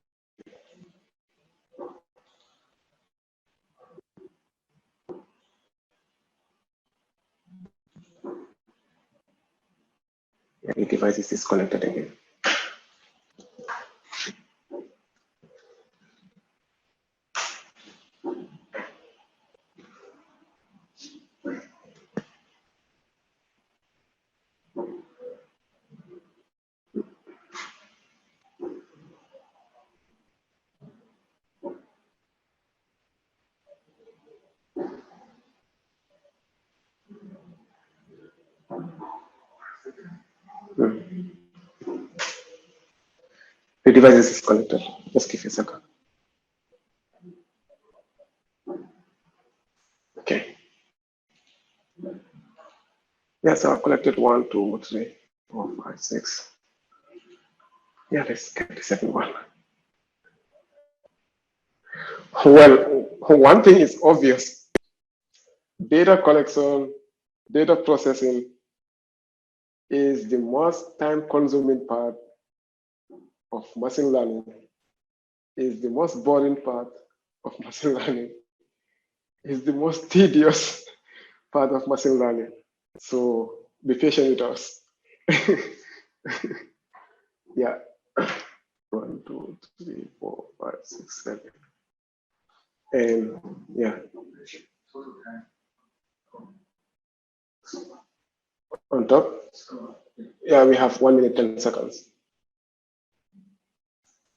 Yeah, the device is disconnected again. The device is disconnected. Just give me a second. Okay. Yeah, so I've collected 1, 2, 3, 4, 5, 6. Yeah, let's get the second one. Well, one thing is obvious. Data collection, data processing is the most time-consuming part of machine learning, is the most boring part of machine learning, is the most tedious part of machine learning. So be patient with us. Yeah. 1, 2, 3, 4, 5, 6, 7. And yeah. On top? Yeah, we have 1 minute, 10 seconds.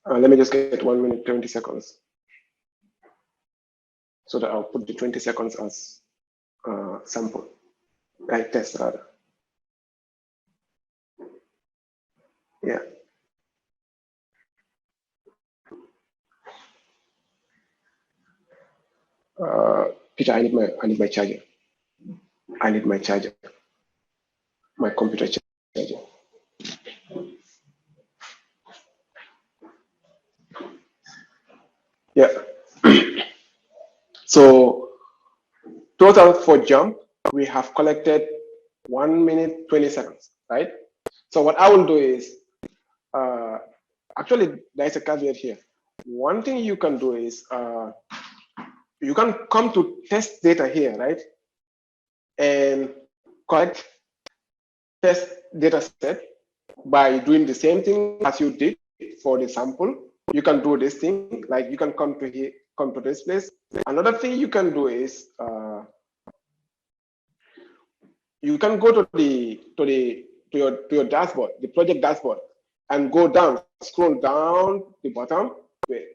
Let me just get 1 minute, 20 seconds. So that I'll put the 20 seconds as sample, like test rather. Yeah. Peter, I need my charger. I need my charger. My computer charger. Yeah. So total for jump, we have collected 1 minute, 20 seconds, right? So what I will do is, actually there's a caveat here. One thing you can do is, you can come to test data here, right? And collect test data set by doing the same thing as you did for the sample. You can do this thing, like you can come to here, come to this place. Another thing you can do is, you can go to your dashboard, the project dashboard, and go down, scroll down the bottom. Wait,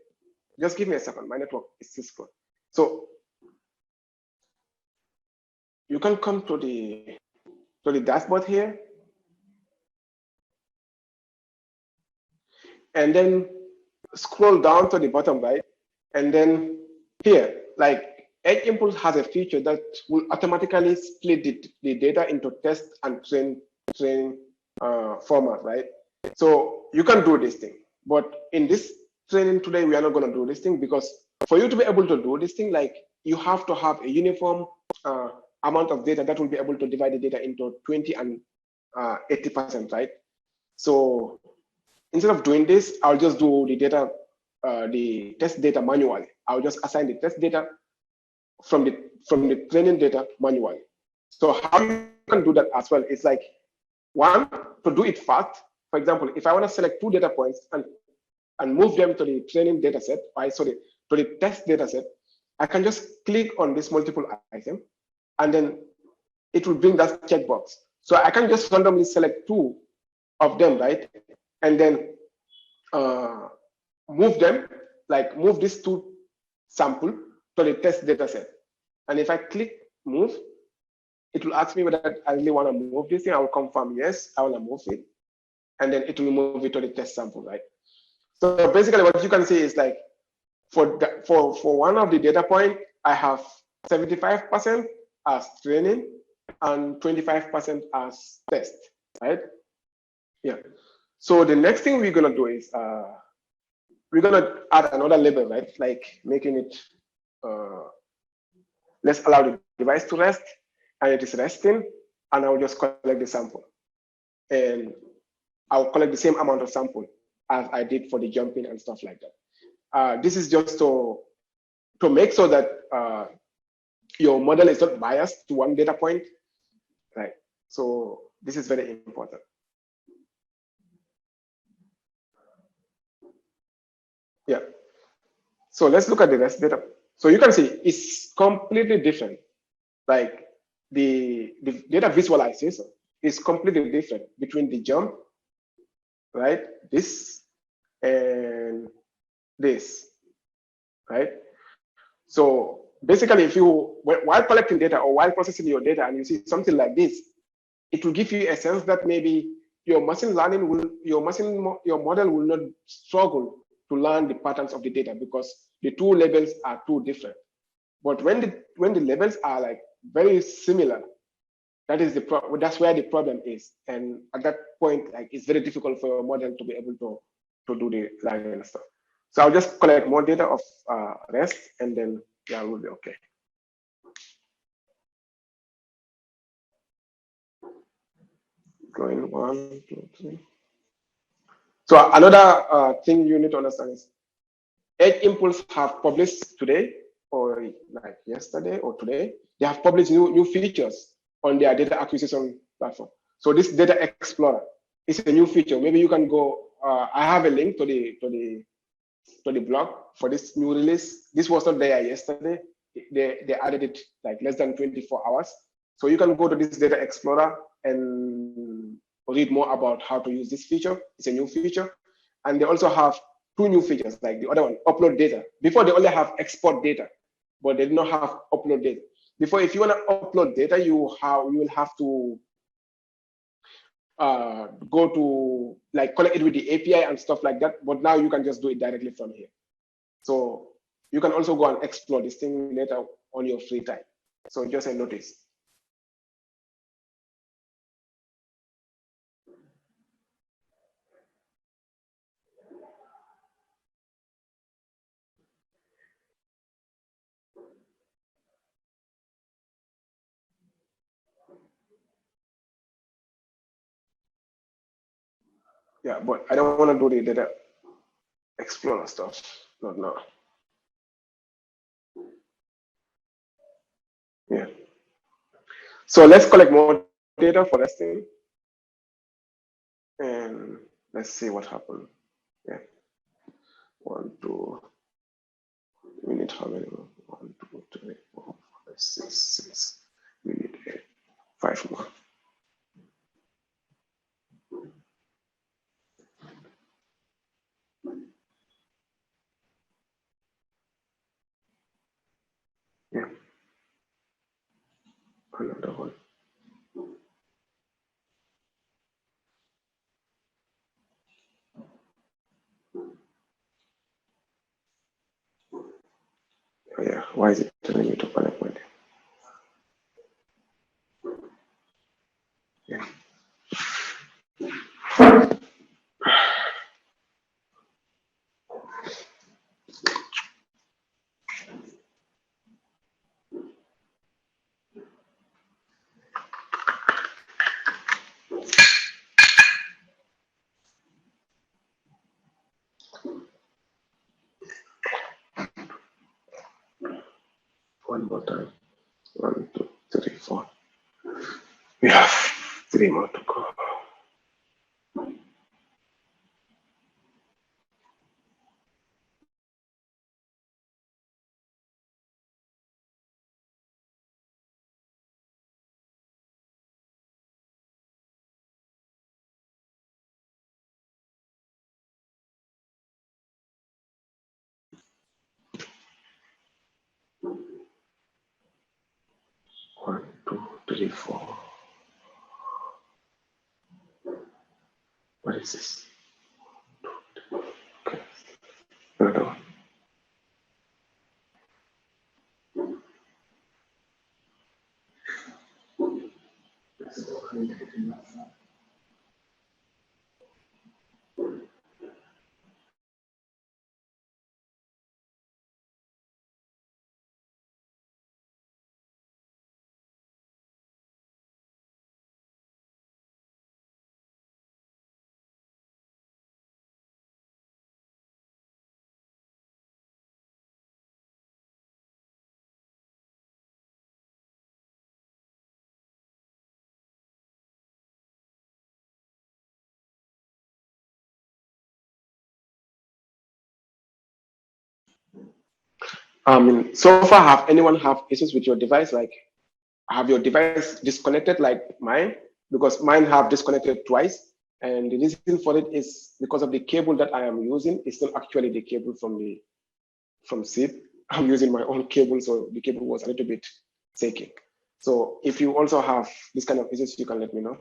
just give me a second. My network is too slow. So you can come to the dashboard here, and then scroll down to the bottom right, and then here, like Edge Impulse has a feature that will automatically split the data into test and train format, right? So you can do this thing, but in this training today, we are not going to do this thing, because for you to be able to do this thing, like you have to have a uniform amount of data that will be able to divide the data into 20 and 80%, right? So instead of doing this, I'll just do the data, the test data manually. I'll just assign the test data from the training data manually. So how you can do that as well is like, one, to do it fast. For example, if I want to select 2 data points and move them to the training data set, to the test data set, I can just click on this multiple item, and then it will bring that checkbox. So I can just randomly select 2 of them, right? And then move them, like move this 2 sample to the test data set. And if I click move, it will ask me whether I really want to move this thing. I will confirm yes, I want to move it, and then it will move it to the test sample, right? So basically, what you can see is like for one of the data point, I have 75% as training and 25% as test, right? Yeah. So the next thing we're gonna do is we're gonna add another label, right? Like making it let's allow the device to rest, and it is resting, and I'll just collect the sample, and I'll collect the same amount of sample as I did for the jumping and stuff like that. This is just to make sure that your model is not biased to one data point, right? So this is very important. Yeah. So let's look at the rest data. So you can see it's completely different. Like the data visualization is completely different between the jump, right? This and this, right? So basically, if you, while collecting data or while processing your data and you see something like this, it will give you a sense that maybe your machine learning will, your model will not struggle to learn the patterns of the data because the two labels are too different. But when the labels are like very similar, that's where the problem is. And at that point, like it's very difficult for your model to be able to do the learning and stuff. So I'll just collect more data of rest, and then yeah, we'll be okay. Going 1, 2, 3. So another thing you need to understand is Edge Impulse have published today, or like yesterday or today, they have published new features on their data acquisition platform. So this Data Explorer is a new feature. Maybe you can go. I have a link to the blog for this new release. This was not there yesterday. They added it like less than 24 hours. So you can go to this Data Explorer and read more about how to use this feature. It's a new feature. And they also have 2 new features, like the other one, upload data. Before, they only have export data, but they do not have upload data. Before, if you want to upload data, you will have to go to like collect it with the API and stuff like that. But now you can just do it directly from here. So you can also go and explore this thing later on your free time. So just a notice. Yeah, but I don't want to do the Data Explorer stuff, not now. Yeah. So let's collect more data for resting, and let's see what happened. Yeah. 1, 2. We need how many more? 1, 2, 3, 4, 5, 6, 6. We need 5 more. Yeah. Another one. Oh, yeah. Why is it telling me to connect with it? Yeah. One more time. 1, 2, 3, 4. We have 3 more to go. 3, 4. What is this? Okay. Another one. So far, have anyone have issues with your device? Like, have your device disconnected like mine? Because mine have disconnected twice. And the reason for it is because of the cable that I am using. It's not actually the cable from SIP. I'm using my own cable, so the cable was a little bit shaking. So if you also have this kind of issues, you can let me know.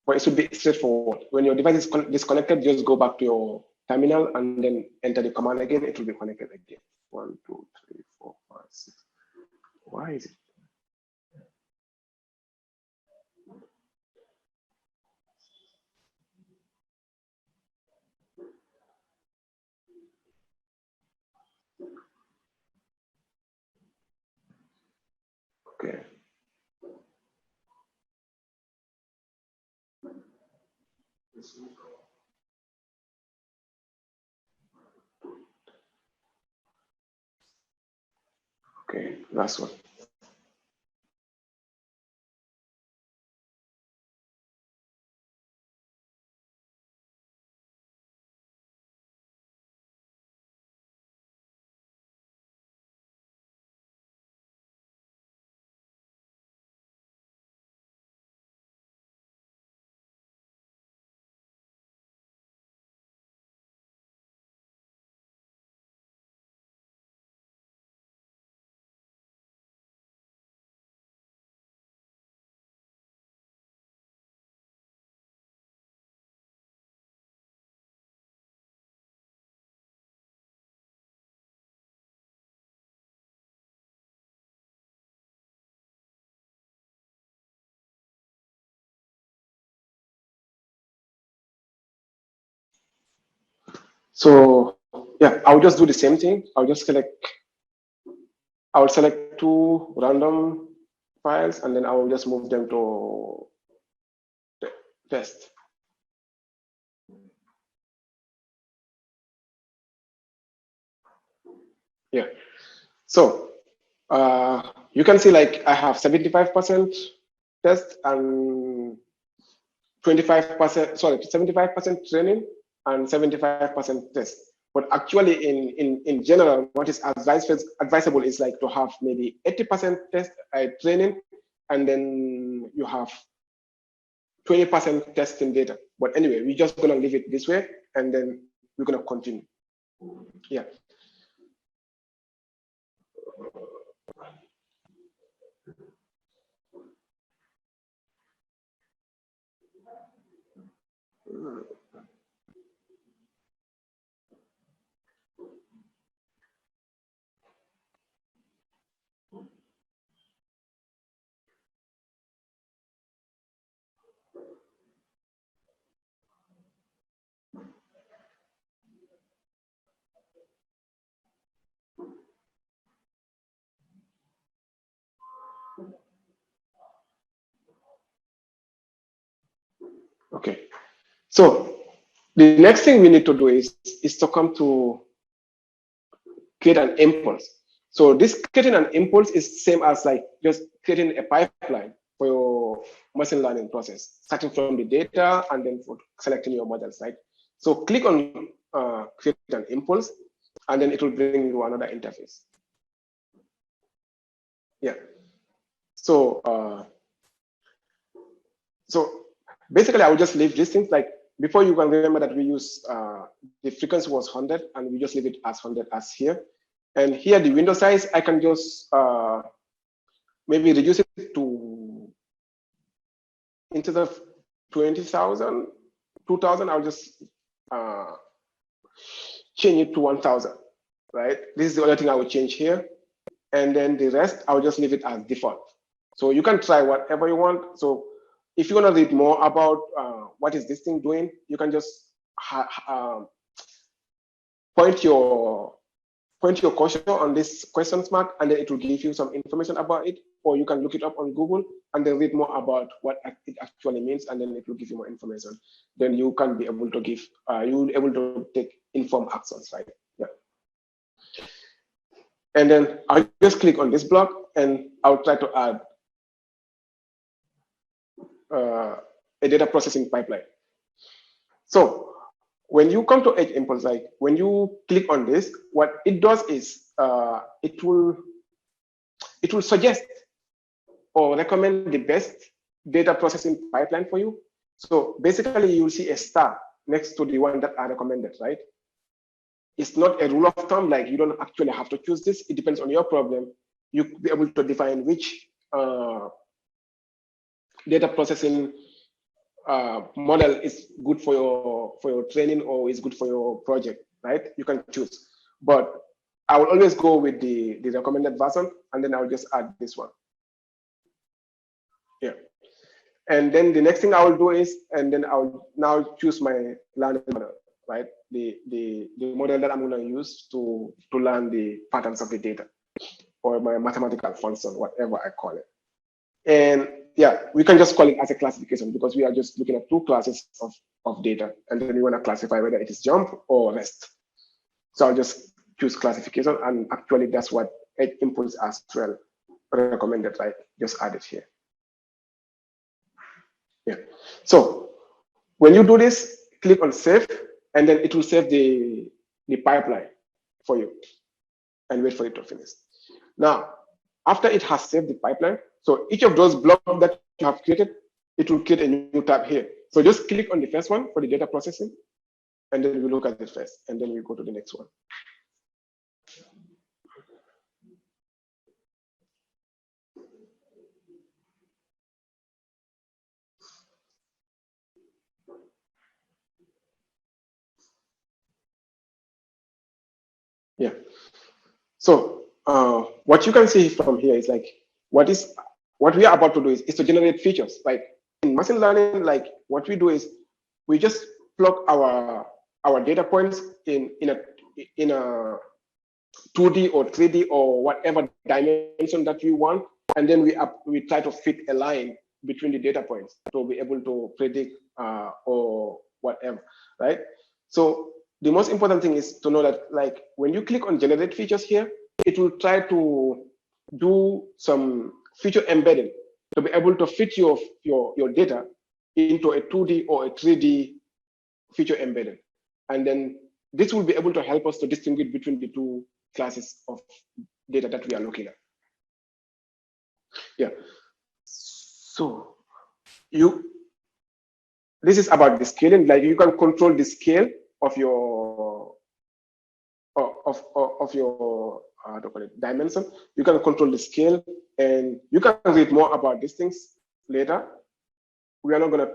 But it should be straightforward. When your device is disconnected, just go back to your terminal and then enter the command again. It will be connected again. 1, 2, 3, 4, 5, 6. Why is it? Okay. Okay, last one. So yeah, I'll just do the same thing. I'll select 2 random files, and then I will just move them to test. Yeah. So you can see like I have 75% test and 25%, sorry, 75% training and 75% test. But actually, in general, what is advisable is like to have maybe 80% test training, and then you have 20% testing data. But anyway, we're just gonna leave it this way, and then we're gonna continue. Yeah. Okay. So the next thing we need to do is to come to create an impulse. So this creating an impulse is same as like just creating a pipeline for your machine learning process, starting from the data and then for selecting your models, right? So click on create an impulse, and then it will bring you another interface. Yeah. So so basically, I will just leave these things like before. You can remember that we use the frequency was 100, and we just leave it as 100 as here. And here the window size, I can just maybe reduce it to instead of 20,000, 2,000, I'll just change it to 1,000, right? This is the other thing I will change here. And then the rest, I'll just leave it as default. So you can try whatever you want. So if you want to read more about what is this thing doing, you can just point your cursor on this question mark, and then it will give you some information about it, or you can look it up on Google and then read more about what it actually means, and then it will give you more information. Then you can be able to give, you will be able to take informed actions, right? Yeah. And then I'll just click on this block, and I'll try to add a data processing pipeline. So when you come to Edge Impulse, like when you click on this, what it does is it will suggest or recommend the best data processing pipeline for you. So basically, you'll see a star next to the one that are recommended, right? It's not a rule of thumb, like you don't actually have to choose this. It depends on your problem. You'll be able to define which data processing model is good for your training or is good for your project, right? You can choose, but I will always go with the recommended version, and then I'll just add this one. Yeah, and then the next thing I will do is, and then I'll now choose my learning model, right? The model that I'm going to use to learn the patterns of the data, or my mathematical function, whatever I call it. And yeah, we can just call it as a classification because we are just looking at two classes of data, and then we want to classify whether it is jump or rest. So I'll just choose classification, and actually that's what Edge Impulse as well recommended, right? Just add it here. Yeah. So when you do this, click on save, and then it will save the pipeline for you, and wait for it to finish. Now, after it has saved the pipeline, so each of those blocks that you have created, it will create a new tab here. So just click on the first one for the data processing, and then we look at it first, and then we go to the next one. Yeah. So what you can see from here is like what we are about to do is to generate features. Like in machine learning, like what we do is we just plug our data points in a 2D or 3D or whatever dimension that we want, and then we try to fit a line between the data points to be able to predict or whatever, right? So the most important thing is to know that, like, when you click on generate features here, it will try to do some feature embedding to be able to fit your data into a 2D or a 3D feature embedding. And then this will be able to help us to distinguish between the two classes of data that we are looking at. Yeah. So this is about the scaling. Like you can control the scale of your dimension. You can control the scale, and you can read more about these things later. We are not going to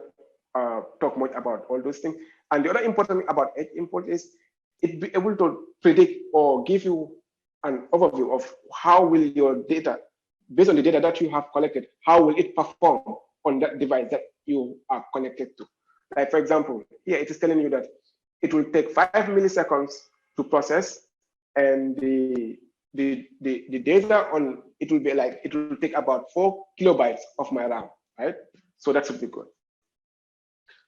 talk much about all those things. And the other important thing about Edge Impulse is it be able to predict or give you an overview of how will your data, based on the data that you have collected, how will it perform on that device that you are connected to. Like for example, here it is telling you that it will take 5 milliseconds to process, and the data on it will be like, it will take about 4 kilobytes of my RAM, right? So that should be good.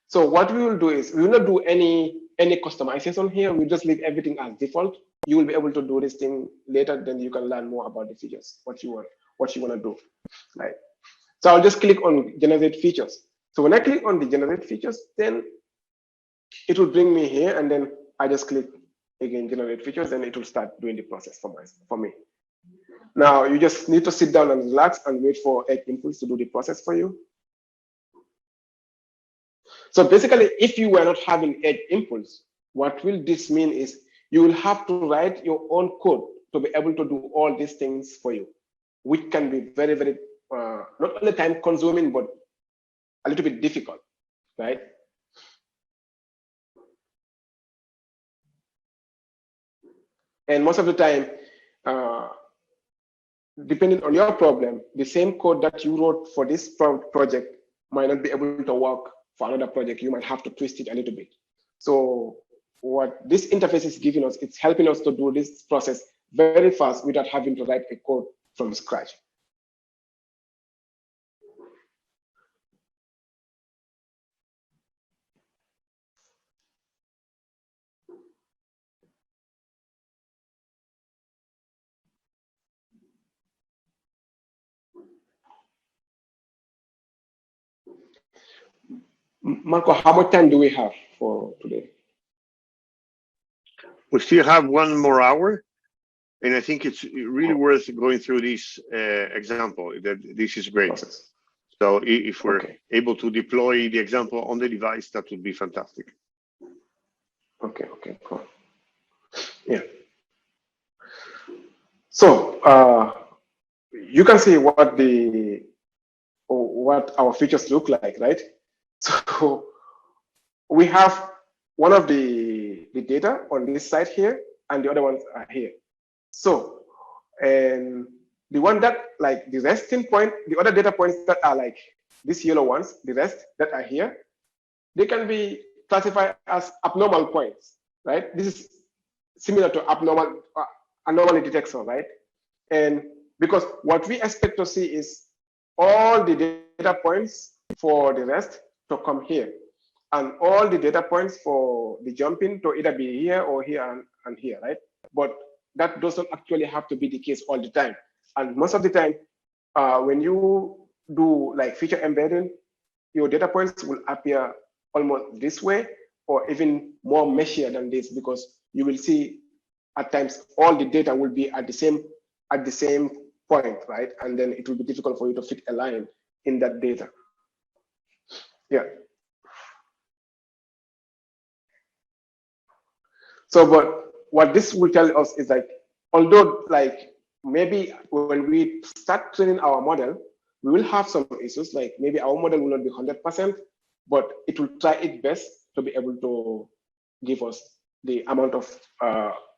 So what we will do is we will not do any customization here. We just leave everything as default. You will be able to do this thing later. Then you can learn more about the features, what you want to do, right? So I'll just click on generate features. So when I click on the generate features, then it will bring me here, and then I just click again generate features, and it will start doing the process for me. Now you just need to sit down and relax and wait for Edge Impulse to do the process for you. So basically, if you were not having Edge Impulse, what will this mean is you will have to write your own code to be able to do all these things for you, which can be very, very not only time consuming, but a little bit difficult, right? And most of the time, depending on your problem, the same code that you wrote for this project might not be able to work for another project. You might have to twist it a little bit. So what this interface is giving us, it's helping us to do this process very fast without having to write a code from scratch. Marco, how much time do we have for today? We still have 1 more hour, and I think it's really worth going through this example. That this is great. Process. So if we're able to deploy the example on the device, that would be fantastic. Okay, cool. Yeah. So you can see what our features look like, right? So we have one of the data on this side here, and the other ones are here. So, and the one that like the resting point, the other data points that are like these yellow ones, the rest that are here, they can be classified as abnormal points, right? This is similar to anomaly detection, right? And because what we expect to see is all the data points for the rest to come here, and all the data points for the jumping to either be here or here and here, right? But that doesn't actually have to be the case all the time. And most of the time, when you do like feature embedding, your data points will appear almost this way, or even more meshier than this, because you will see at times all the data will be at the same point, right? And then it will be difficult for you to fit a line in that data. Yeah. So, but what this will tell us is like, although like maybe when we start training our model, we will have some issues, like maybe our model will not be 100%, but it will try its best to be able to give us the amount of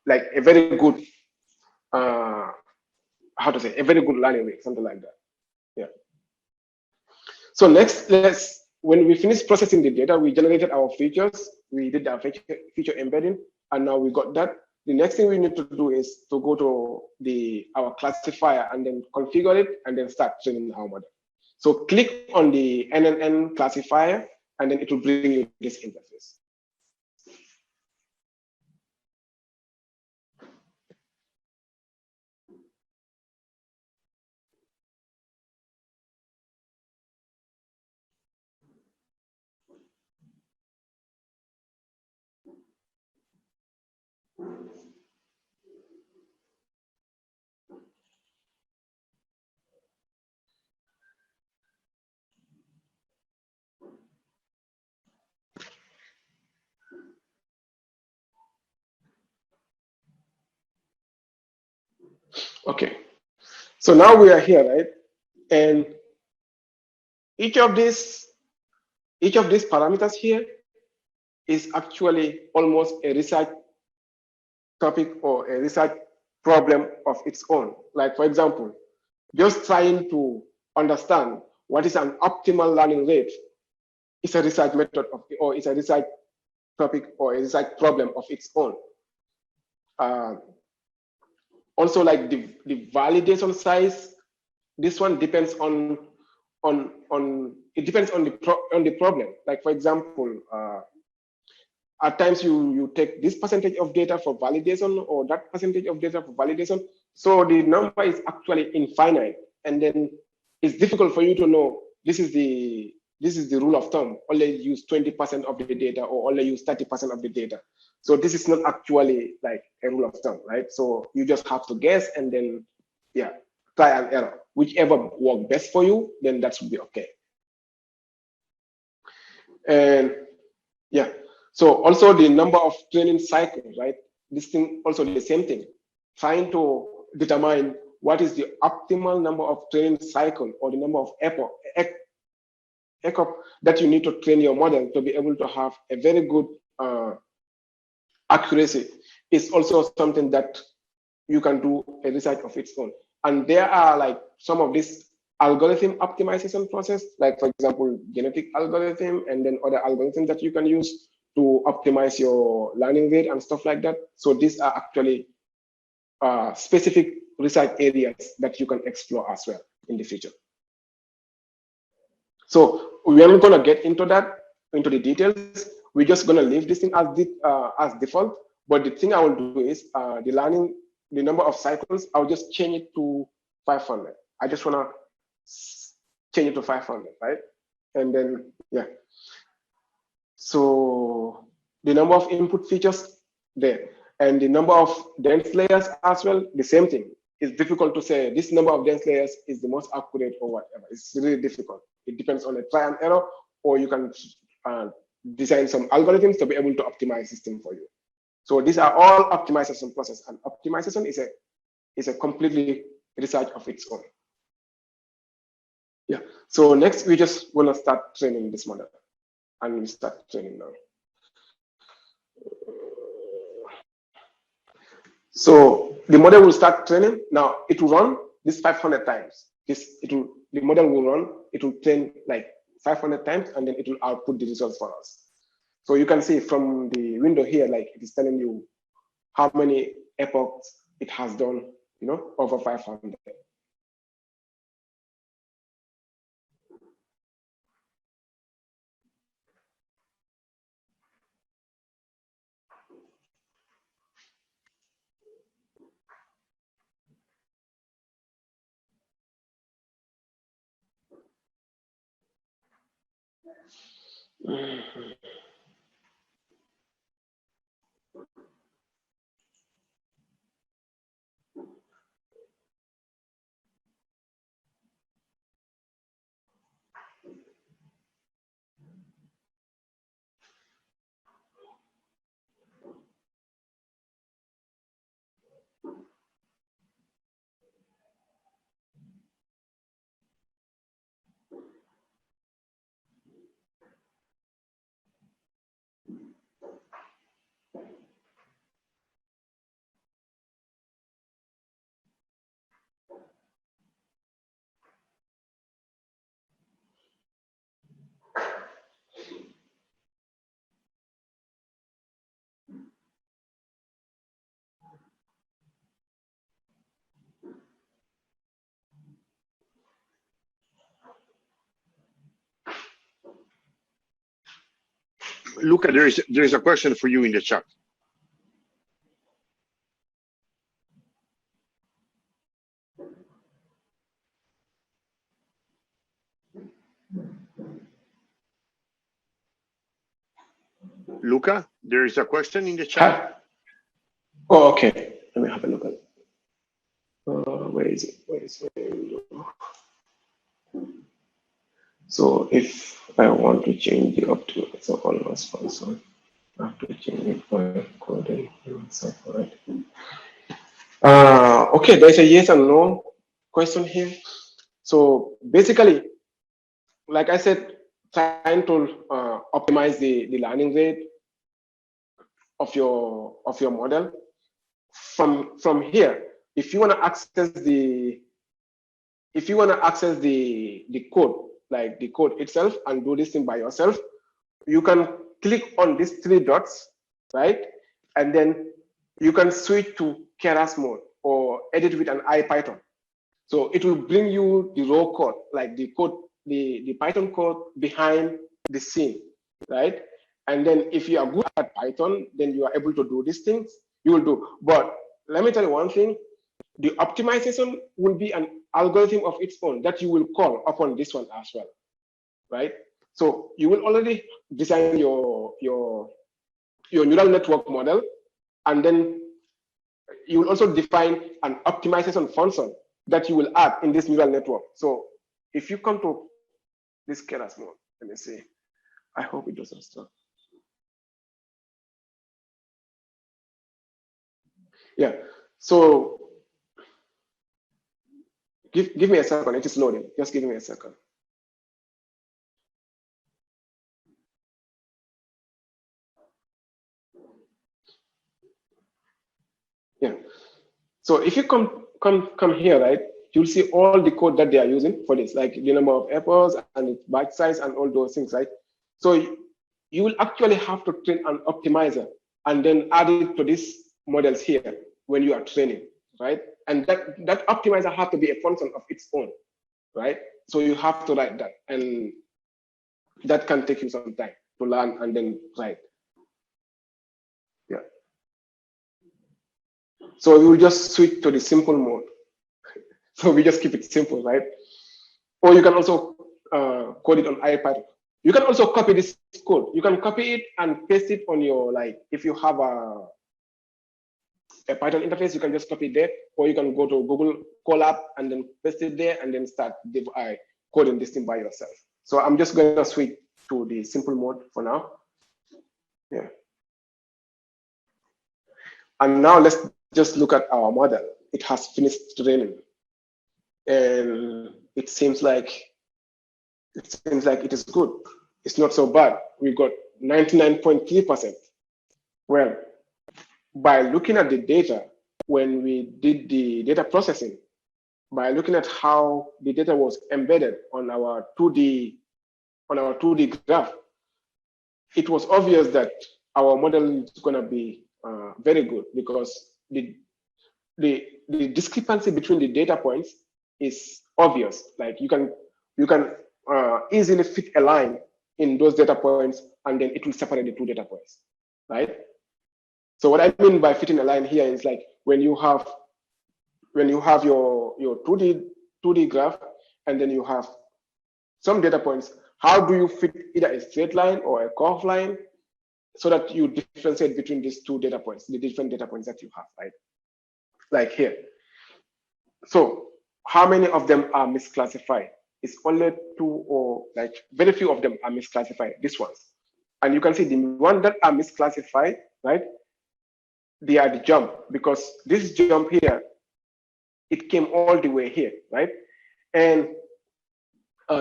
like a very good, how to say, a very good learning rate, something like that. Yeah. So next, when we finish processing the data, we generated our features, we did our feature embedding, and now we got that. The next thing we need to do is to go to our classifier and then configure it and then start training our model. So click on the NNN classifier, and then it will bring you this interface. Okay, so now we are here, right? And each of these parameters here is actually almost a research topic or a research problem of its own. Like, for example, just trying to understand what is an optimal learning rate is a research method or is a research topic or a research problem of its own. Also, like the validation size, this one depends on the problem. Like, for example, at times you take this percentage of data for validation or that percentage of data for validation. So the number is actually infinite, and then it's difficult for you to know this is the rule of thumb. Only use 20% of the data or only use 30% of the data. So this is not actually like a rule of thumb, right? So you just have to guess and then, yeah, try and error. Whichever works best for you, then that should be okay. And yeah, so also the number of training cycles, right? This thing also the same thing. Trying to determine what is the optimal number of training cycle or the number of that you need to train your model to be able to have a very good accuracy is also something that you can do a research of its own. And there are like some of this algorithm optimization process, like for example, genetic algorithm, and then other algorithms that you can use to optimize your learning rate and stuff like that. So these are actually specific research areas that you can explore as well in the future. So we are not going to get into the details. We're just going to leave this thing as default. But the thing I will do is the number of cycles, I'll just change it to 500. I just want to change it to 500, right? And then, yeah. So the number of input features there, and the number of dense layers as well, the same thing. It's difficult to say this number of dense layers is the most accurate or whatever. It's really difficult. It depends on a try and error, or you can design some algorithms to be able to optimize system for you. So these are all optimization process, and optimization is a completely research of its own. Yeah. So next, we just want to start training this model, and we start training now. So the model will start training. Now it will run this 500 times. The model will run. It will train like 500 times, and then it will output the results for us. So you can see from the window here, like it is telling you how many epochs it has done, you know, over 500. Luca, there is a question for you in the chat. Luca, there is a question in the chat. Oh, okay. Let me have a look at it. Where is it? Where is it? So if I want to change the optimizer on sponsor, I have to change it by coding myself, right? Okay, there's a yes and no question here. So basically, like I said, trying to optimize the learning rate of your model. From here, if you want to access the code, like the code itself, and do this thing by yourself, you can click on these three dots, right? And then you can switch to Keras mode or edit with an IPython. So it will bring you the raw code, like the code, the Python code behind the scene, right? And then if you are good at Python, then you are able to do these things, you will do. But let me tell you one thing, the optimization will be an algorithm of its own that you will call upon this one as well, right? So you will already design your neural network model, and then you will also define an optimization function that you will add in this neural network. So if you come to this Keras mode, let me see. I hope it doesn't stop. Yeah. So give me a second. It is loading. Just give me a second. Yeah. So if you come here, right, you'll see all the code that they are using for this, like the number of apples and its batch size and all those things, right? So you will actually have to train an optimizer and then add it to these models here when you are training, right? And that optimizer has to be a function of its own, right? So you have to write that, and that can take you some time to learn and then write. Yeah. So we will just switch to the simple mode. So we just keep it simple, right? Or you can also code it on IPython. You can also copy this code. You can copy it and paste it on your, like, if you have a Python interface, you can just copy it there, or you can go to Google Colab and then paste it there and then start coding this thing by yourself. So I'm just going to switch to the simple mode for now. Yeah. And now let's just look at our model. It has finished training, and it seems like it is good. It's not so bad. We got 99.3%. Well, by looking at the data, when we did the data processing, by looking at how the data was embedded on our 2D graph, it was obvious that our model is going to be very good, because the discrepancy between the data points is obvious. Like you can easily fit a line in those data points, and then it will separate the two data points, right? So what I mean by fitting a line here is like when you have your 2D graph, and then you have some data points, how do you fit either a straight line or a curved line so that you differentiate between these two data points, the different data points that you have, right? Like here. So how many of them are misclassified? It's only 2, or like very few of them are misclassified, these ones. And you can see the ones that are misclassified, right? They are the jump, because this jump here, it came all the way here, right? And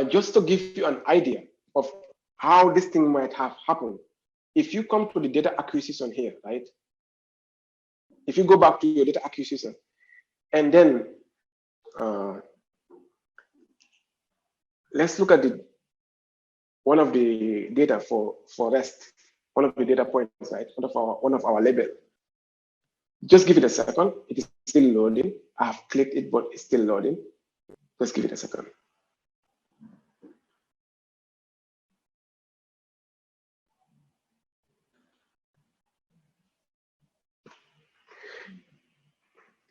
just to give you an idea of how this thing might have happened, if you come to the data acquisition here, right? If you go back to your data acquisition, and then let's look at one of the data for REST, one of the data points, right? One of our label. Just give it a second. It is still loading. I have clicked it, but it's still loading. Just give it a second.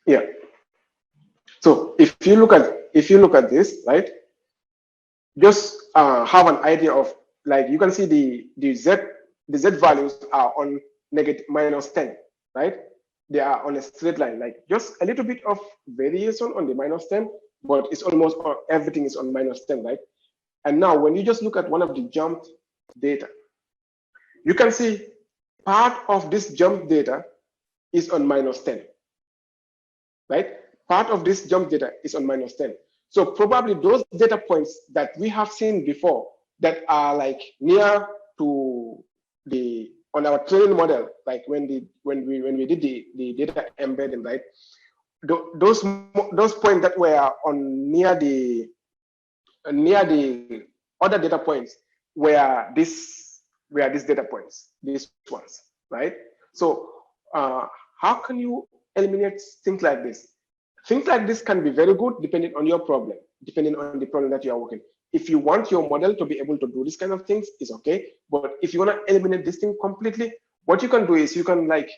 Yeah. So if you look at this, right? Just have an idea of, like, you can see the Z values are on -10, right? They are on a straight line, like just a little bit of variation on the -10, but it's almost everything is on -10, right? And now when you just look at one of the jumped data, you can see part of this jump data is on -10, right? Part of this jump data is on -10. So probably those data points that we have seen before that are like near to on our training model, like when we did the data embedding, right? Those points that were on near the other data points were these data points, these ones, right? So how can you eliminate things like this? Things like this can be very good depending on your problem, depending on the problem that you are working. If you want your model to be able to do this kind of things, it's okay. But if you want to eliminate this thing completely, what you can do is you can like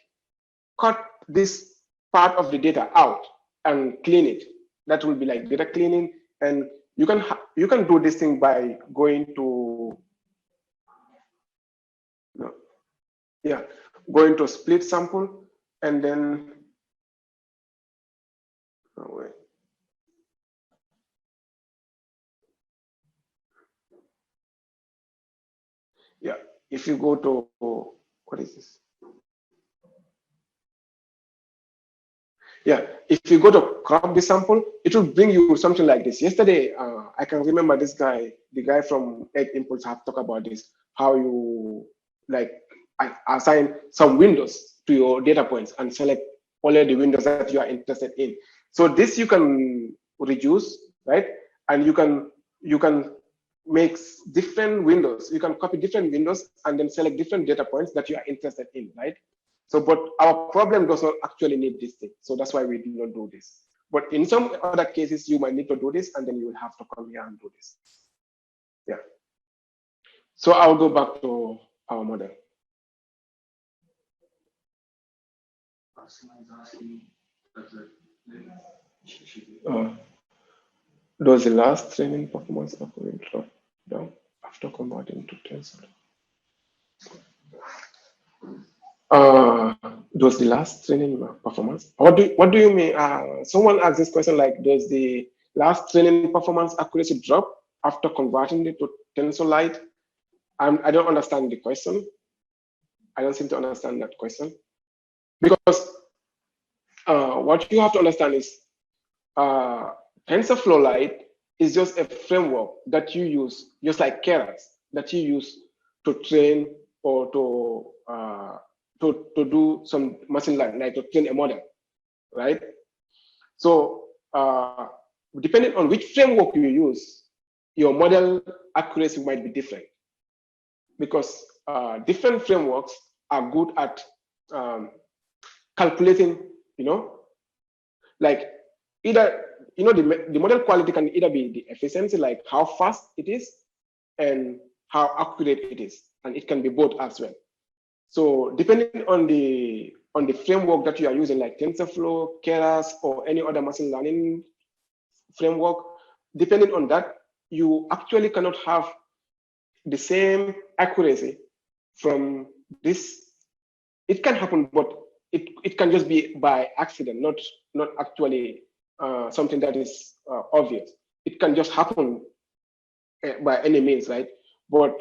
cut this part of the data out and clean it. That will be like data cleaning, and you can do this thing by going to going to split sample, and then if you go to, what is this? If you go to crop the sample, it will bring you something like this. Yesterday, I can remember this guy, the guy from Egg Impulse, have talked about this, how you like assign some windows to your data points and select only the windows that you are interested in. So this you can reduce, right? And you can make different windows. You can copy different windows and then select different data points that you are interested in, right? So, but our problem does not actually need this thing. So that's why we do not do this. But in some other cases, you might need to do this, and then you will have to come here and do this. Yeah. So I'll go back to our model. Does the last training performance according to down after converting to tensor? Does the last training performance? What do you mean? Someone asked this question like, does the last training performance accuracy drop after converting it to TensorLite? I don't understand the question. I don't seem to understand that question, because what you have to understand is TensorFlow Lite is just a framework that you use, just like Keras, that you use to train or to do some machine learning, like to train a model, right? So depending on which framework you use, your model accuracy might be different, because different frameworks are good at calculating, like either, the model quality can either be the efficiency, like how fast it is, and how accurate it is, and it can be both as well. So depending on the framework that you are using, like TensorFlow, Keras, or any other machine learning framework, depending on that, you actually cannot have the same accuracy from this. It can happen, but it can just be by accident, not actually something that is obvious. It can just happen by any means, right? But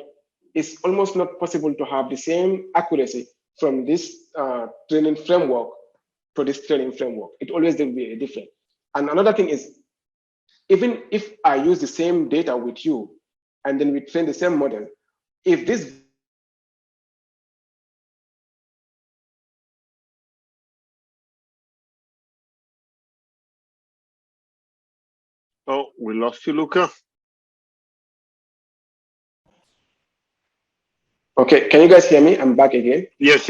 it's almost not possible to have the same accuracy from this training framework to this training framework. It always will be different. And another thing is, even if I use the same data with you, and then we train the same model, if this Oh, we lost you, Luca. Okay, can you guys hear me? I'm back again. Yes.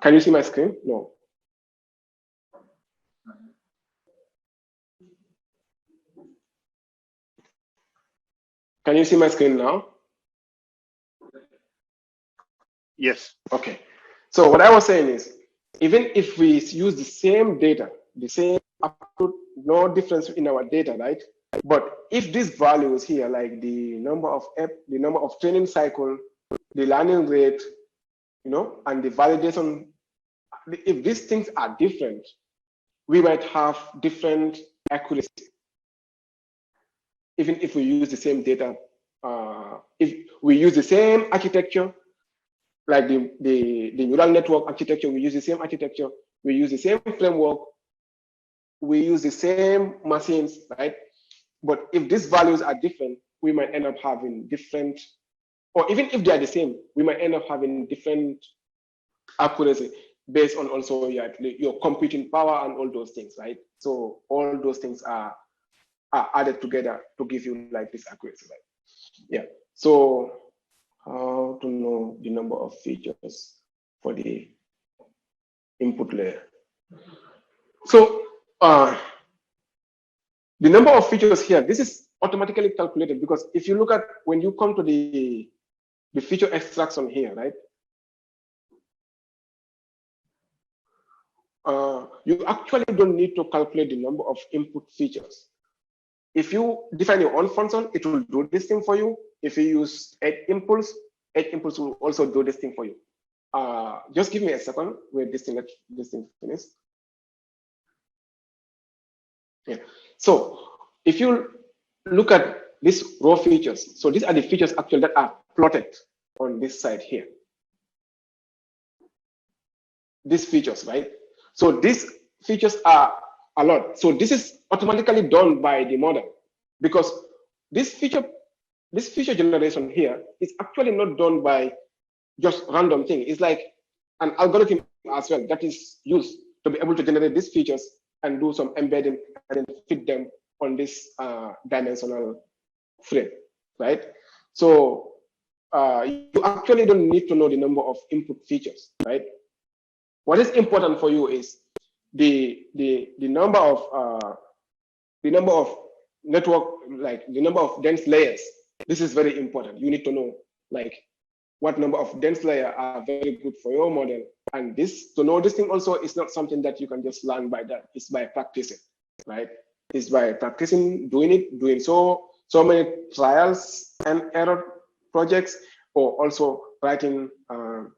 Can you see my screen? No. Can you see my screen now? Yes. Okay. So what I was saying is, even if we use the same data, the same output, no difference in our data, right? But if these values here, like the number of training cycle, the learning rate, and the validation, if these things are different, we might have different accuracy. Even if we use the same data, if we use the same architecture, like the neural network architecture, we use the same architecture, we use the same framework, we use the same machines, right? But if these values are different, we might end up having different, or even if they are the same, we might end up having different accuracy based on also your computing power and all those things, right? So all those things are added together to give you like this accuracy, right? Yeah. So how to know the number of features for the input layer? So the number of features here, this is automatically calculated, because if you look at when you come to the feature extraction here, right? You actually don't need to calculate the number of input features. If you define your own function, it will do this thing for you. If you use add impulse will also do this thing for you. Just give me a second where this thing finishes. Yeah. So if you look at these raw features, so these are the features actually that are plotted on this side here. These features, right? So these features are a lot. So this is automatically done by the model, because this feature generation here is actually not done by just random thing. It's like an algorithm as well that is used to be able to generate these features and do some embedding and then fit them on this dimensional frame, right? So you actually don't need to know the number of input features, right? What is important for you is the number of network, like the number of dense layers. This is very important. You need to know like what number of dense layers are very good for your model. And this, to know this thing also is not something that you can just learn by that. It's by practicing, right? It's by practicing, doing so many trials and error projects, or also writing an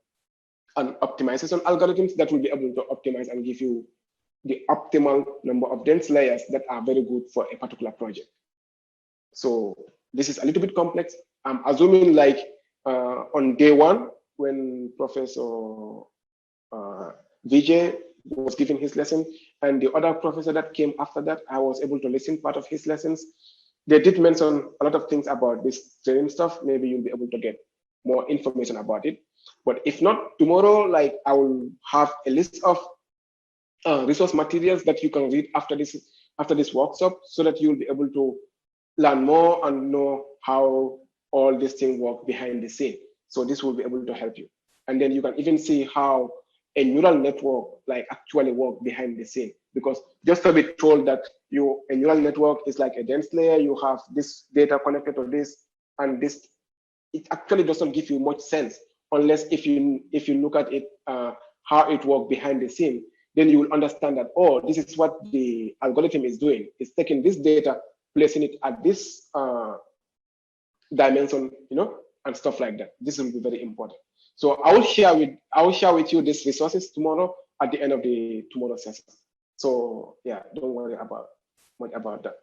optimization algorithms that will be able to optimize and give you the optimal number of dense layers that are very good for a particular project. So this is a little bit complex. I'm assuming like on day one, when Professor Vijay was giving his lesson, and the other professor that came after that, I was able to listen part of his lessons. They did mention a lot of things about this training stuff. Maybe you'll be able to get more information about it. But if not, tomorrow, like I will have a list of resource materials that you can read after this workshop, so that you'll be able to learn more and know how all these things work behind the scene. So this will be able to help you. And then you can even see how a neural network like actually work behind the scene, because just to be told that a neural network is like a dense layer, you have this data connected to this and this, it actually doesn't give you much sense unless if you look at it, how it works behind the scene. Then you will understand that, oh, this is what the algorithm is doing. It's taking this data, placing it at this dimension, and stuff like that. This will be very important. So I will share with you these resources tomorrow at the end of the tomorrow session. So yeah, don't worry much about that.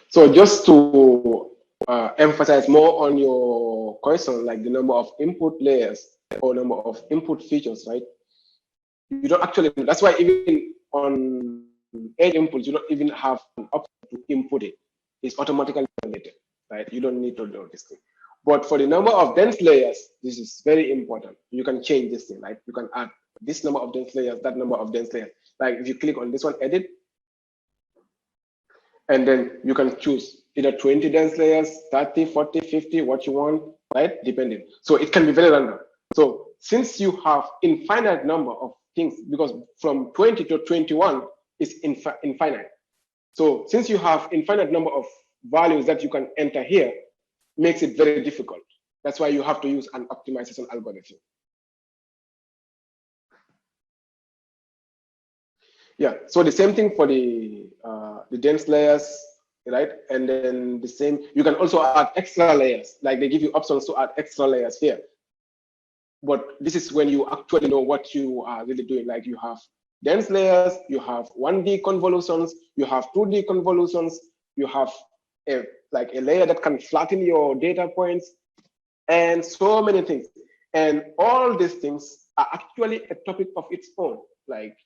So just to emphasize more on your question, like the number of input layers or number of input features, right? You don't actually, that's why even on edge inputs, you don't even have an option to input it. It's automatically generated, right? You don't need to do this thing. But for the number of dense layers, this is very important. You can change this thing, right? You can add this number of dense layers, that number of dense layers. Like if you click on this one, edit, and then you can choose either 20 dense layers, 30, 40, 50, what you want, right? Depending. So it can be very random. So since you have infinite number of things, because from 20 to 21 is infinite. So since you have infinite number of values that you can enter here, makes it very difficult. That's why you have to use an optimization algorithm. Yeah, so the same thing for the dense layers, right? And then the same, you can also add extra layers, like they give you options to add extra layers here. But this is when you actually know what you are really doing. Like you have dense layers, you have 1D convolutions, you have 2D convolutions, you have a layer that can flatten your data points, and so many things. And all these things are actually a topic of its own. Like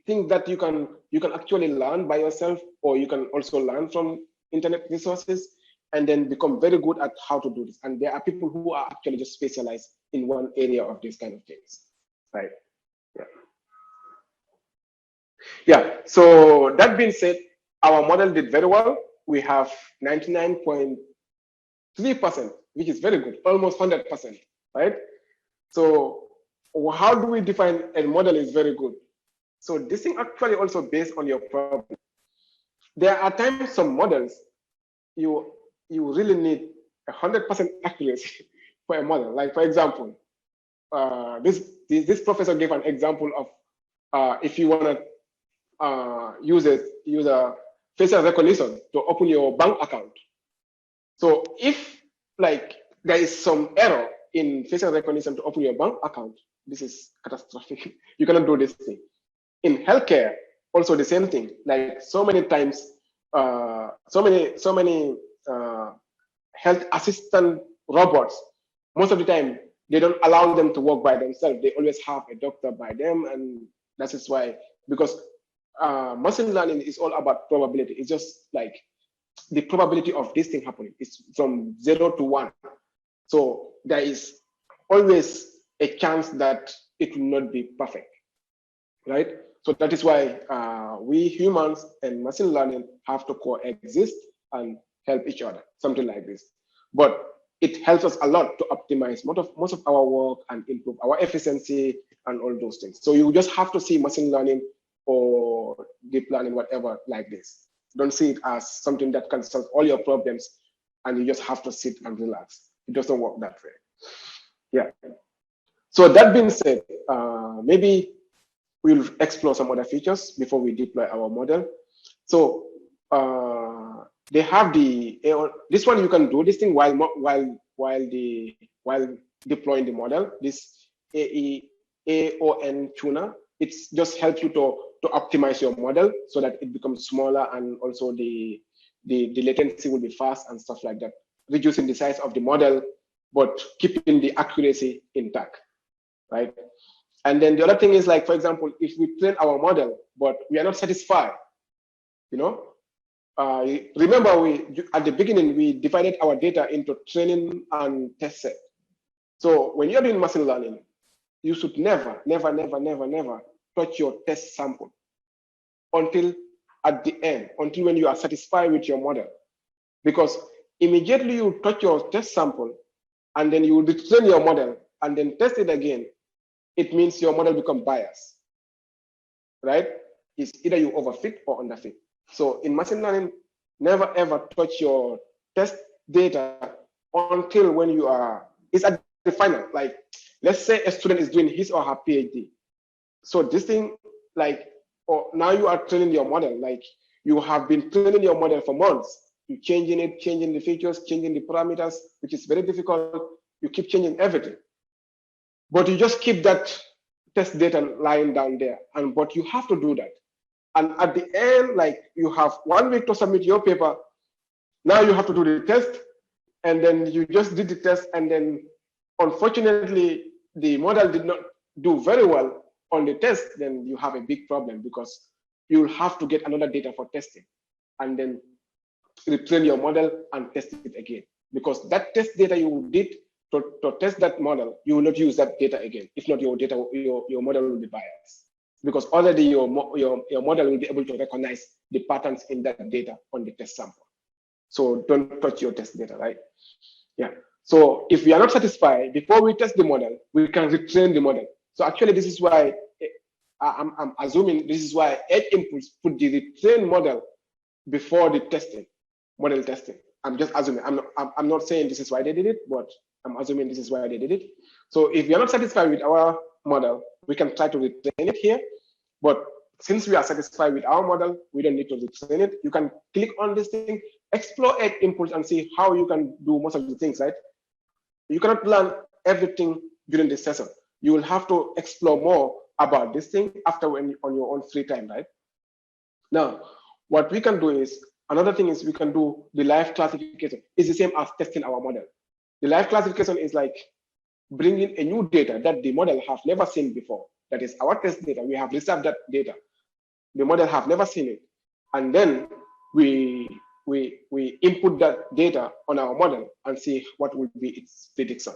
things that you can actually learn by yourself, or you can also learn from internet resources, and then become very good at how to do this. And there are people who are actually just specialized in one area of these kind of things, right? Yeah. So that being said, our model did very well. We have 99.3%, which is very good, almost 100%, right? So how do we define a model is very good? So this thing actually also based on your problem. There are times some models you really need 100% accuracy for a model. Like for example, this professor gave an example of if you want to use a facial recognition to open your bank account. So if like there is some error in facial recognition to open your bank account, this is catastrophic. You cannot do this thing. In healthcare, also the same thing. Like so many times, so many health assistant robots, most of the time, they don't allow them to work by themselves. They always have a doctor by them. And that is why, because machine learning is all about probability. It's just like the probability of this thing happening is from 0 to 1. So there is always a chance that it will not be perfect, right? So that is why we humans and machine learning have to coexist and help each other, something like this. But it helps us a lot to optimize most of our work and improve our efficiency and all those things. So you just have to see machine learning or deep learning, whatever, like this. Don't see it as something that can solve all your problems and you just have to sit and relax. It doesn't work that way. Yeah. So that being said, maybe we'll explore some other features before we deploy our model. So they have this one, you can do this thing while deploying the model. This AON tuner, it just helps you to optimize your model so that it becomes smaller, and also the latency will be fast and stuff like that, reducing the size of the model but keeping the accuracy intact, right? And then the other thing is, like, for example, if we train our model but we are not satisfied, you know, remember at the beginning we divided our data into training and test set. So when you're doing machine learning, you should never touch your test sample until at the end, until when you are satisfied with your model. Because immediately you touch your test sample and then you retrain your model and then test it again, it means your model becomes biased, right? It's either you overfit or underfit. So in machine learning, never ever touch your test data until when you are, it's at the final. Like, let's say a student is doing his or her PhD. So this thing, like, now you are training your model, like you have been training your model for months. You're changing it, changing the features, changing the parameters, which is very difficult. You keep changing everything. But you just keep that test data lying down there. But you have to do that. And at the end, like, you have 1 week to submit your paper. Now you have to do the test. And then you just did the test. And then unfortunately, the model did not do very well on the test. Then you have a big problem, because you'll have to get another data for testing. And then retrain your model and test it again. Because that test data you did to test that model, you will not use that data again. If not, your model will be biased, because already your model will be able to recognize the patterns in that data on the test sample. So don't touch your test data, right? Yeah. So if we are not satisfied, before we test the model, we can retrain the model. So actually, this is why I'm assuming this is why edge inputs put the retrained model before the testing, model testing. I'm just assuming. I'm not saying this is why they did it, but I'm assuming this is why they did it. So if we are not satisfied with our model, we can try to retrain it here. But since we are satisfied with our model, we don't need to retrain it. You can click on this thing, explore edge inputs, and see how you can do most of the things, right? You cannot learn everything during this session. You will have to explore more about this thing after on your own free time, right? Now, what we can do is, another thing is we can do the live classification. It's the same as testing our model. The live classification is like bringing a new data that the model have never seen before. That is our test data. We have reserved that data. The model have never seen it. And then we input that data on our model and see what will be its prediction.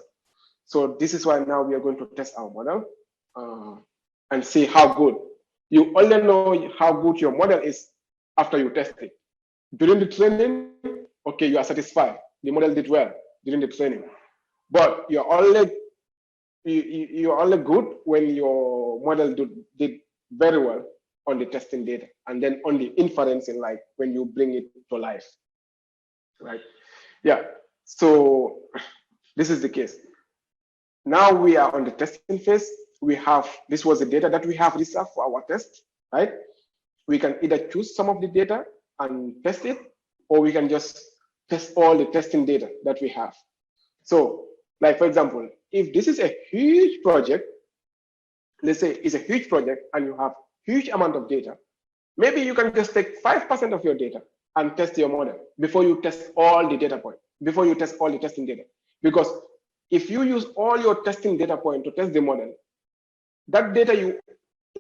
So this is why now we are going to test our model and see how good. You only know how good your model is after you test it. During the training, okay, you are satisfied. The model did well during the training. But you're only good when your model did very well on the testing data, and then on the inferencing, like when you bring it to life, right? Yeah, so this is the case. Now we are on the testing phase. This was the data that we have reserved for our test, right? We can either choose some of the data and test it, or we can just test all the testing data that we have. So, like, for example, if this is a huge project, let's say it's a huge project and you have huge amount of data, maybe you can just take 5% of your data and test your model before you test all the data points, before you test all the testing data. Because if you use all your testing data point to test the model, that data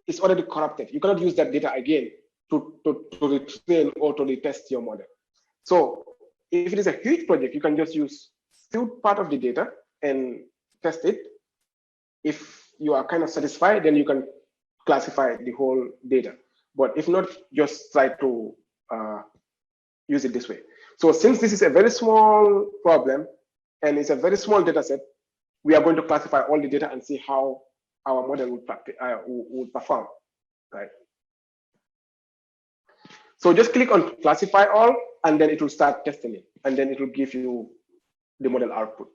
is already corrupted. You cannot use that data again to retrain or to retest your model. So if it is a huge project, you can just use few part of the data and test it. If you are kind of satisfied, then you can classify the whole data. But if not, just try to use it this way. So since this is a very small problem and it's a very small data set, we are going to classify all the data and see how our model would perform, right? So just click on classify all, and then it will start testing it, and then it will give you the model output.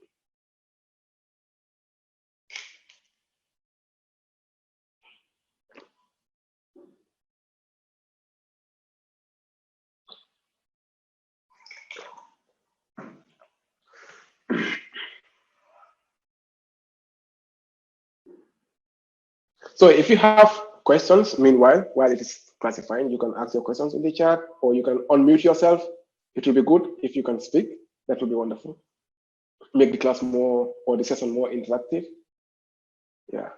So if you have questions, meanwhile, while it is classifying, you can ask your questions in the chat, or you can unmute yourself. It will be good if you can speak. That will be wonderful. Make the class more, or the session more interactive. Yeah.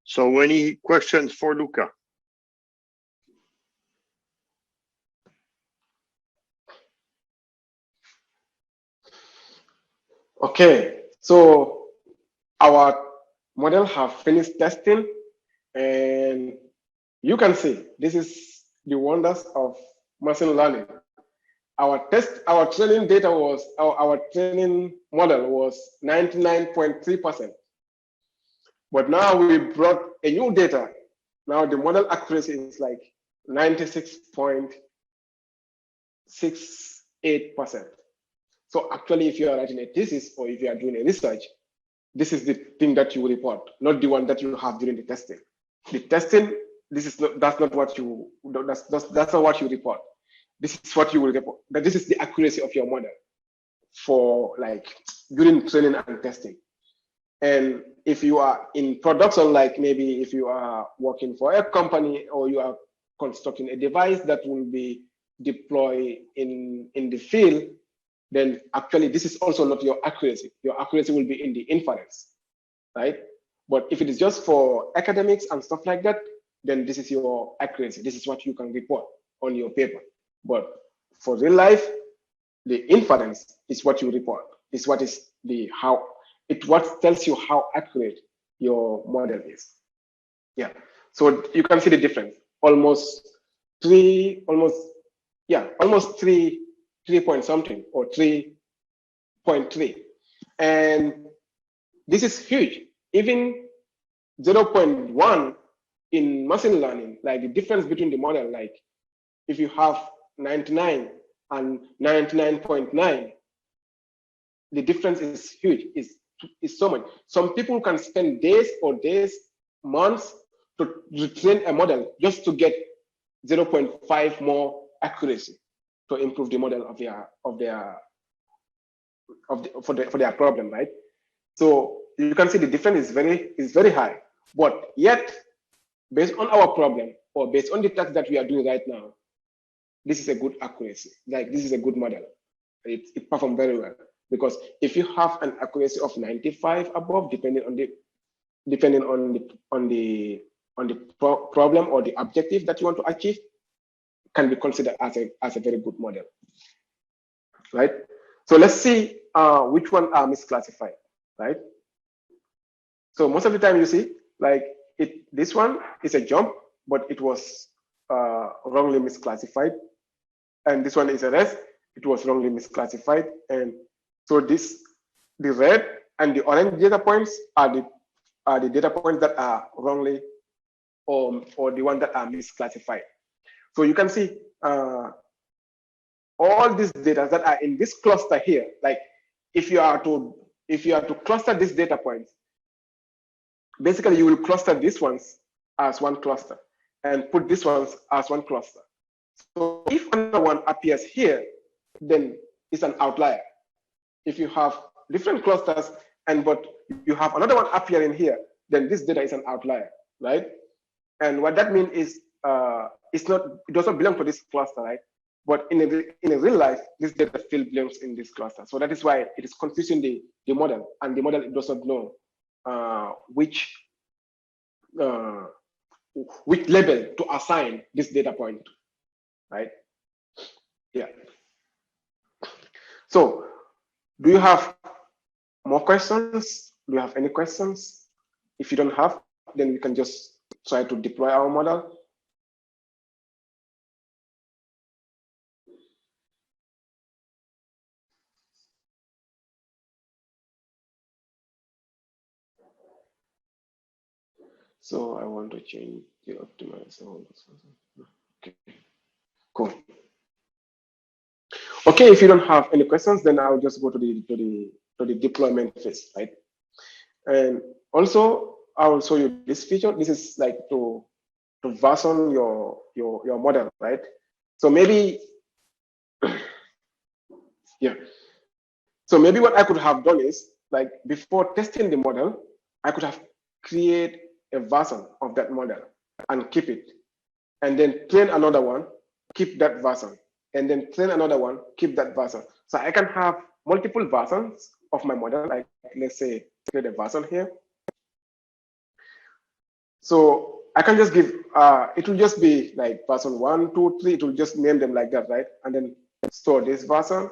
So any questions for Luca? Okay, so our model have finished testing, and you can see this is the wonders of machine learning. Our training data was, our training model was 99.3%. But now we brought a new data. Now the model accuracy is like 96.68%. So actually, if you are writing a thesis or if you are doing a research, this is the thing that you will report, not the one that you have during the testing. The testing, that's not what you, that's not what you report. This is what you will report. That this is the accuracy of your model for like during training and testing. And if you are in production, like maybe if you are working for a company or you are constructing a device that will be deployed in the field, then actually this is also not your accuracy. Your accuracy will be in the inference, right? But if it is just for academics and stuff like that, then this is your accuracy. This is what you can report on your paper. But for real life, the inference is what you report. It's what is the how. It what tells you how accurate your model is. Yeah. So you can see the difference. Almost 3 point something or 3.3. And this is huge. Even 0.1 in machine learning, like the difference between the model, like if you have 99 and 99.9, the difference is huge. Is so much. Some people can spend days or months to retrain a model just to get 0.5 more accuracy to improve the model for their problem, right? So you can see the difference is very high. But yet, based on our problem or based on the task that we are doing right now, this is a good accuracy. Like this is a good model. It performed very well. Because if you have an accuracy of 95 above, depending on the problem or the objective that you want to achieve, can be considered as a very good model, right? So let's see which one are misclassified, right? So most of the time you see like this one is a jump, but it was wrongly misclassified, and this one is a rest, it was wrongly misclassified, and so the red and the orange data points are the data points that are wrongly or the ones that are misclassified. So you can see all these data that are in this cluster here. Like if you are to cluster these data points, basically you will cluster these ones as one cluster. and put this one as one cluster. So if another one appears here, then it's an outlier. If you have different clusters but you have another one appearing here, then this data is an outlier, right? And what that means is it does not belong to this cluster, right? But in a real life, this data still belongs in this cluster. So that is why it is confusing the model, and the model does not know which label to assign this data point, right? Yeah. So do you have more questions? Do you have any questions? If you don't have, then we can just try to deploy our model. So I want to change the optimizer. Okay, cool. Okay, if you don't have any questions, then I'll just go to the deployment phase, right? And also, I will show you this feature. This is like to version your model, right? So maybe, yeah. So maybe what I could have done is, like, before testing the model, I could have created a version of that model and keep it, and then train another one, keep that version, and then train another one, keep that version. So I can have multiple versions of my model, like let's say create a version here. So I can just give, it will just be like version 1, 2, 3, it will just name them like that, right? And then store this version,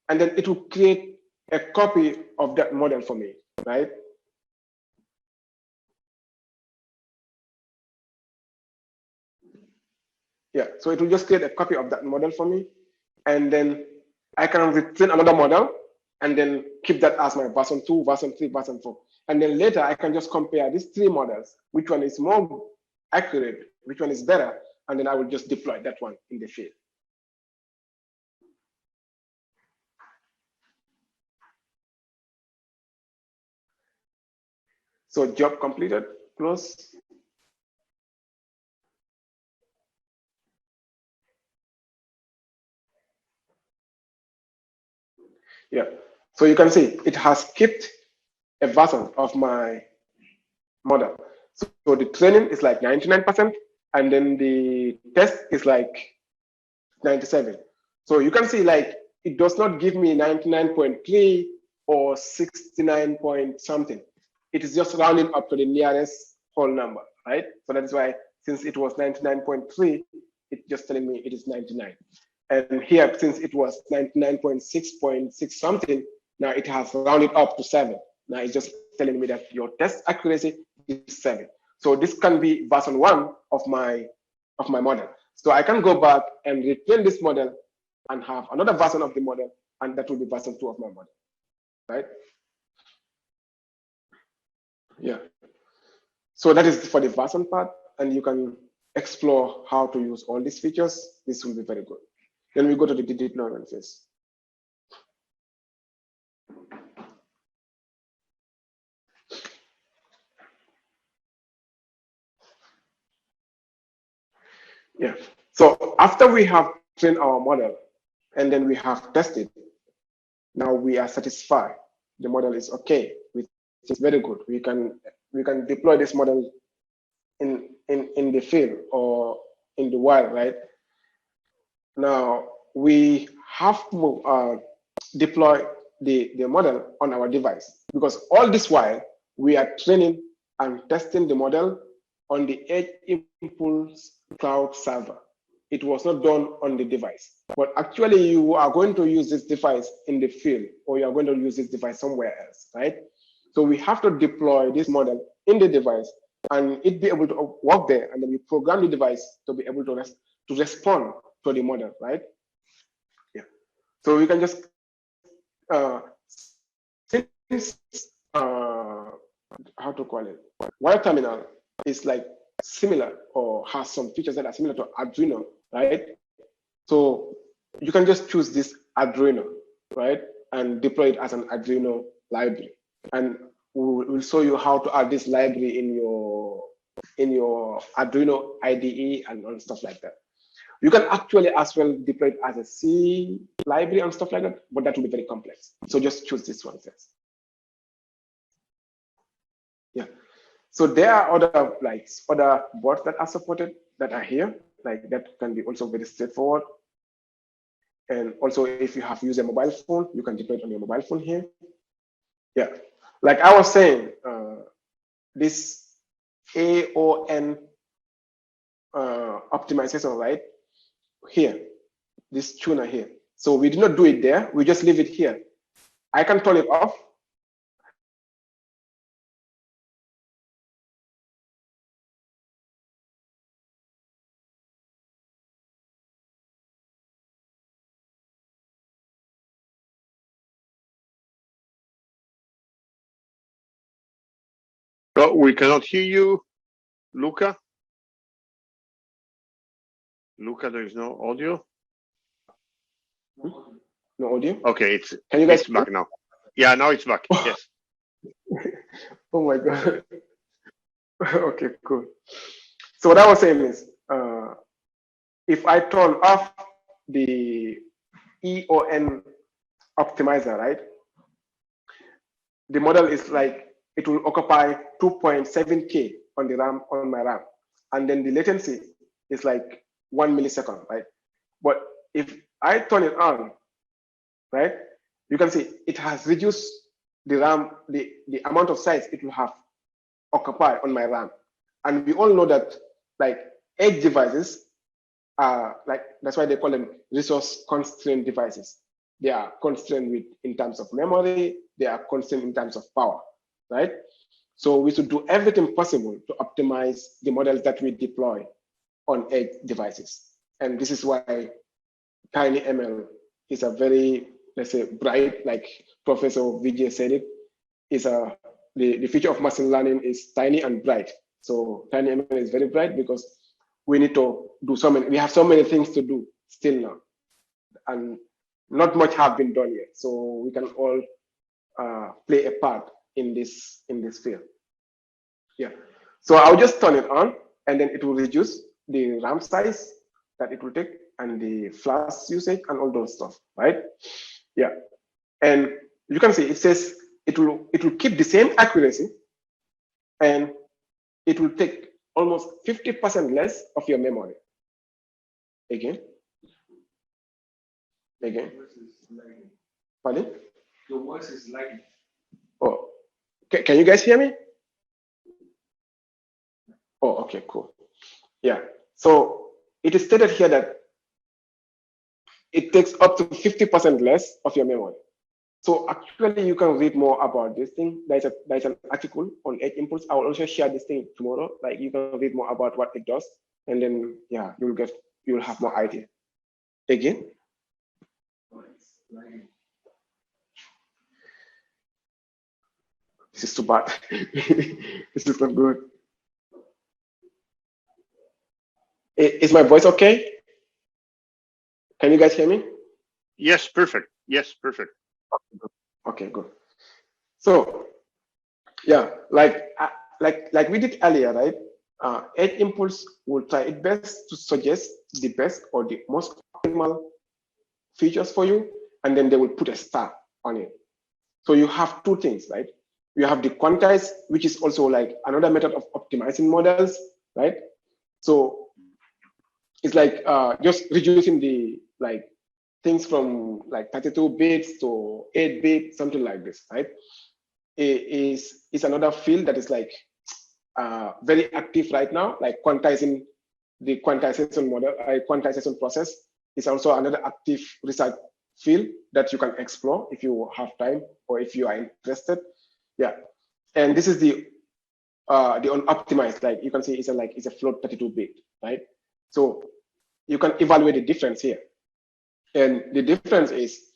and then it will create a copy of that model for me, right? Yeah, so it will just create a copy of that model for me, and then I can retrain another model and then keep that as my version 2, version 3, version 4. And then later I can just compare these three models, which one is more accurate, which one is better, and then I will just deploy that one in the field. So job completed, close. Yeah, so you can see it has kept a version of my model. So the training is like 99%, and then the test is like 97. So you can see like it does not give me 99.3 or 69 point something. It is just rounding up to the nearest whole number, right? So that is why, since it was 99.3, it's just telling me it is 99. And here, since it was 99.6 something, now it has rounded up to 7. Now it's just telling me that your test accuracy is 7. So this can be version 1 of my model. So I can go back and retrain this model and have another version of the model, and that will be version 2 of my model, right? Yeah. So that is for the version part, and you can explore how to use all these features. This will be very good. Then we go to the deployment phase. Yeah. So after we have trained our model and then we have tested, now we are satisfied. The model is okay, which is very good. We can deploy this model in the field or in the wild, right? Now we have to deploy the model on our device, because all this while we are training and testing the model on the Edge Impulse Cloud server. It was not done on the device, but actually you are going to use this device in the field, or you are going to use this device somewhere else, right? So we have to deploy this model in the device and it be able to work there, and then we program the device to be able to respond to the model, right? Yeah. So we can just since how to call it, wire terminal is like similar or has some features that are similar to Arduino, right? So you can just choose this Arduino, right, and deploy it as an Arduino library, and we'll show you how to add this library in your in your Arduino IDE and all stuff like that. You can actually as well deploy it as a C library and stuff like that, but that will be very complex. So just choose this one first. Yeah. So there are other other boards that are supported that are here, like that can be also very straightforward. And also, if you have used a mobile phone, you can deploy it on your mobile phone here. Yeah, like I was saying, this AON optimization, right? Here, this tuner here. So we did not do it there, we just leave it here. I can turn it off. Oh, we cannot hear you, Luca. Luca, there is no audio. No audio. Okay, Can you guys it's back now. Yeah, now it's back. Yes. Oh my God. Okay, cool. So what I was saying is, if I turn off the EON optimizer, right? The model is like, it will occupy 2.7K on the RAM, on my RAM. And then the latency is like 1 millisecond, right? But if I turn it on, right, you can see it has reduced the RAM, the amount of size it will have occupy on my RAM. And we all know that like edge devices are like, that's why they call them resource constrained devices. They are constrained with in terms of memory, they are constrained in terms of power, right? So we should do everything possible to optimize the models that we deploy on edge devices. And this is why TinyML is a very, let's say, bright, like Professor Vijay said it, is the future of machine learning is tiny and bright. So TinyML is very bright because we need to do we have so many things to do still now. And not much have been done yet. So we can all play a part in this field. Yeah. So I'll just turn it on and then it will reduce the RAM size that it will take and the flash usage and all those stuff, right? Yeah. And you can see it says it will keep the same accuracy and it will take almost 50% less of your memory. Again. Pardon? Your voice is lagging. Oh, can you guys hear me? Oh, okay, cool. Yeah. So it is stated here that it takes up to 50% less of your memory. So actually, you can read more about this thing. There's an article on Edge Impulse. I will also share this thing tomorrow. Like you can read more about what it does, and then yeah, you'll have more idea. Again. This is too bad. This is not good. Is my voice okay? Can you guys hear me? Yes, perfect. Yes, perfect. Okay, good. So, yeah, like we did earlier, right? Edge Impulse will try its best to suggest the best or the most optimal features for you, and then they will put a star on it. So you have two things, right? You have the quantize, which is also like another method of optimizing models, right? So it's like just reducing the like things from like 32 bits to 8 bits, something like this, right? It's another field that is like very active right now, like quantizing the quantization model, quantization process is also another active research field that you can explore if you have time or if you are interested. Yeah, and this is the unoptimized, like you can see it's a float 32 bit, right? So you can evaluate the difference here. And the difference is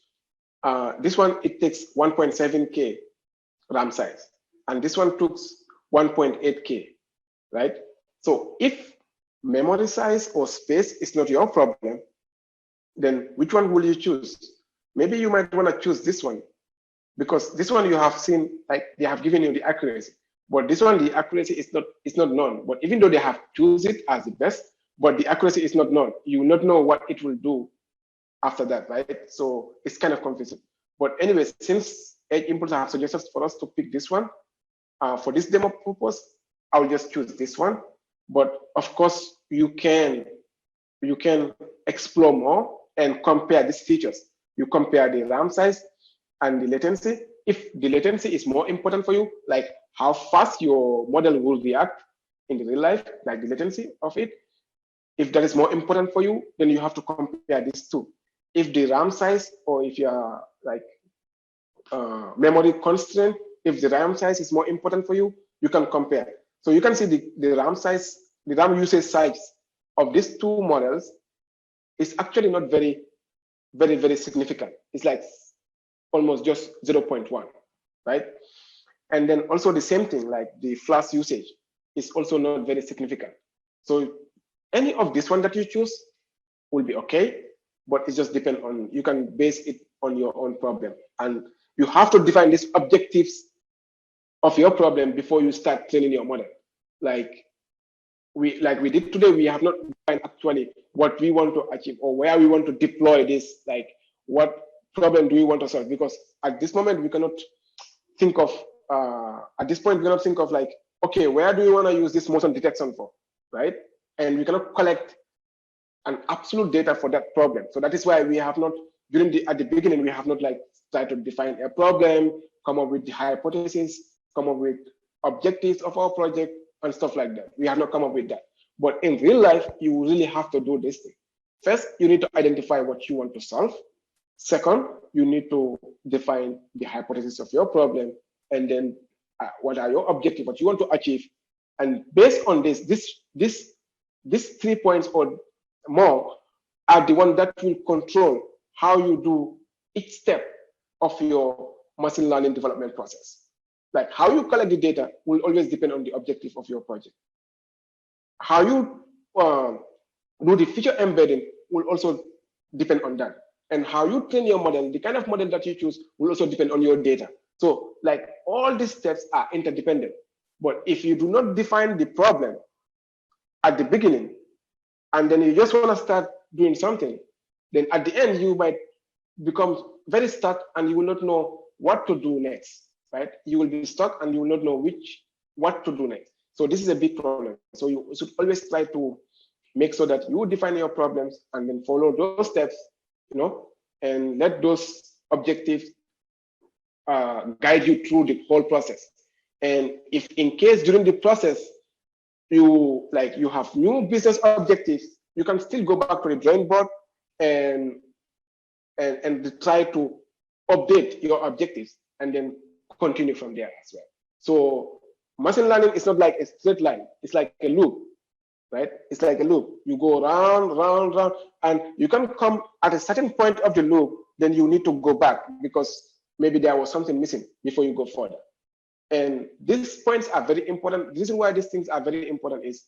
this one, it takes 1.7K RAM size, and this one took 1.8K, right? So if memory size or space is not your problem, then which one will you choose? Maybe you might want to choose this one, because this one you have seen, like they have given you the accuracy, But this one, the accuracy is not known. But even though they have chosen it as the best, but the accuracy is not known. You will not know what it will do after that, right? So it's kind of confusing. But anyway, since Edge Impulse have suggested for us to pick this one, for this demo purpose, I'll just choose this one. But of course, you can explore more and compare these features. You compare the RAM size and the latency. If the latency is more important for you, like how fast your model will react in the real life, like the latency of it, if that is more important for you, then you have to compare these two. If the RAM size, or if you are like memory constraint, if the RAM size is more important for you, you can compare. So you can see the RAM size, the RAM usage size of these two models is actually not very significant. It's like almost just 0.1, right? And then also the same thing, like the flash usage is also not very significant. So any of this one that you choose will be okay, but it just depends on, you can base it on your own problem. And you have to define these objectives of your problem before you start training your model. Like we did today, we have not defined actually what we want to achieve or where we want to deploy this, like what problem do we want to solve? Because at this moment, we cannot think of, at this point, we cannot think of like, okay, where do we want to use this motion detection for, right? And we cannot collect an absolute data for that problem. So that is why we have not, at the beginning, we have not like tried to define a problem, come up with the hypothesis, come up with objectives of our project and stuff like that. We have not come up with that. But in real life, you really have to do this thing. First, you need to identify what you want to solve. Second, you need to define the hypothesis of your problem, and then what are your objectives, what you want to achieve. And based on these 3 points or more are the one that will control how you do each step of your machine learning development process. Like how you collect the data will always depend on the objective of your project. How you do the feature embedding will also depend on that. And how you train your model, the kind of model that you choose will also depend on your data. So like all these steps are interdependent. But if you do not define the problem at the beginning, and then you just want to start doing something, then at the end, you might become very stuck and you will not know what to do next, right? You will be stuck and you will not know what to do next. So this is a big problem. So you should always try to make sure that you define your problems and then follow those steps, and let those objectives guide you through the whole process. And if in case during the process, you have new business objectives, you can still go back to the drawing board and try to update your objectives and then continue from there as well. So machine learning is not like a straight line, it's like a loop, right? It's like a loop. You go round, and you can come at a certain point of the loop, then you need to go back because maybe there was something missing before you go further. And these points are very important. The reason why these things are very important is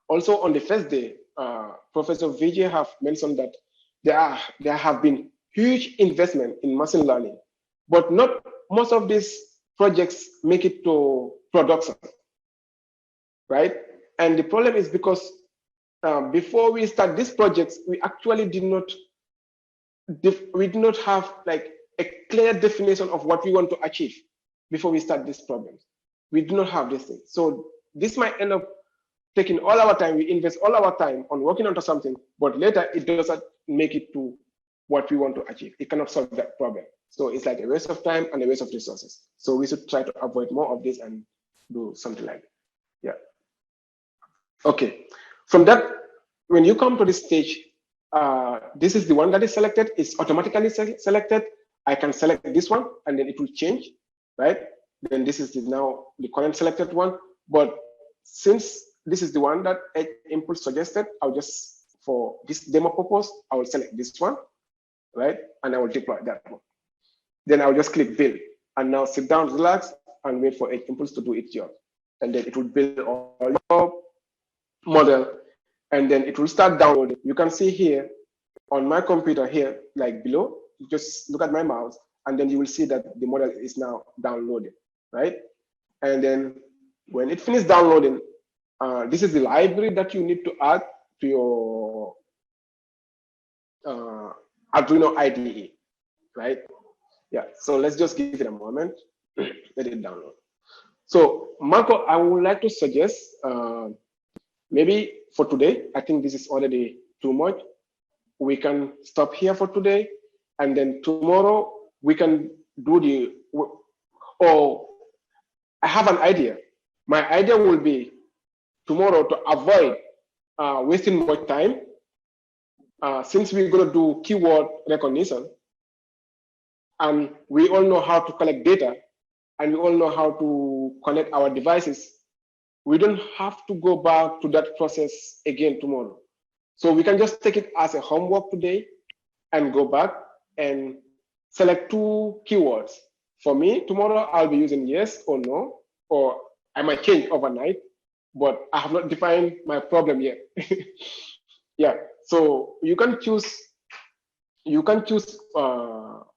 also on the first day, Professor Vijay have mentioned that there have been huge investment in machine learning, but not most of these projects make it to production, right? And the problem is because before we start these projects, we actually did not have like a clear definition of what we want to achieve before we start these problems. We do not have this thing. So this might end up taking all our time. We invest all our time on working onto something, but later it doesn't make it to what we want to achieve. It cannot solve that problem. So it's like a waste of time and a waste of resources. So we should try to avoid more of this and do something like that. Yeah. Okay. From that, when you come to this stage, this is the one that is selected. It's automatically selected. I can select this one and then it will change, right? Then this is now the current selected one. But since this is the one that Edge Impulse suggested, I'll just, for this demo purpose, I will select this one, right? And I will deploy that one. Then I'll just click build and now sit down, relax, and wait for Edge Impulse to do its job. And then it will build all your model, and then it will start downloading. You can see here on my computer here, like below, you just look at my mouse, and then you will see that the model is now downloaded, right? And then when it finishes downloading, this is the library that you need to add to your Arduino IDE, right? Yeah, so let's just give it a moment, let it download. So Marco, I would like to suggest, maybe for today, I think this is already too much. We can stop here for today, and then tomorrow we can do the, or I have an idea. My idea will be tomorrow to avoid wasting much time, since we're going to do keyword recognition, and we all know how to collect data, and we all know how to connect our devices, we don't have to go back to that process again tomorrow. So we can just take it as a homework today and go back and select 2 keywords. For me, tomorrow I'll be using yes or no, or I might change overnight, but I have not defined my problem yet. Yeah, so you can choose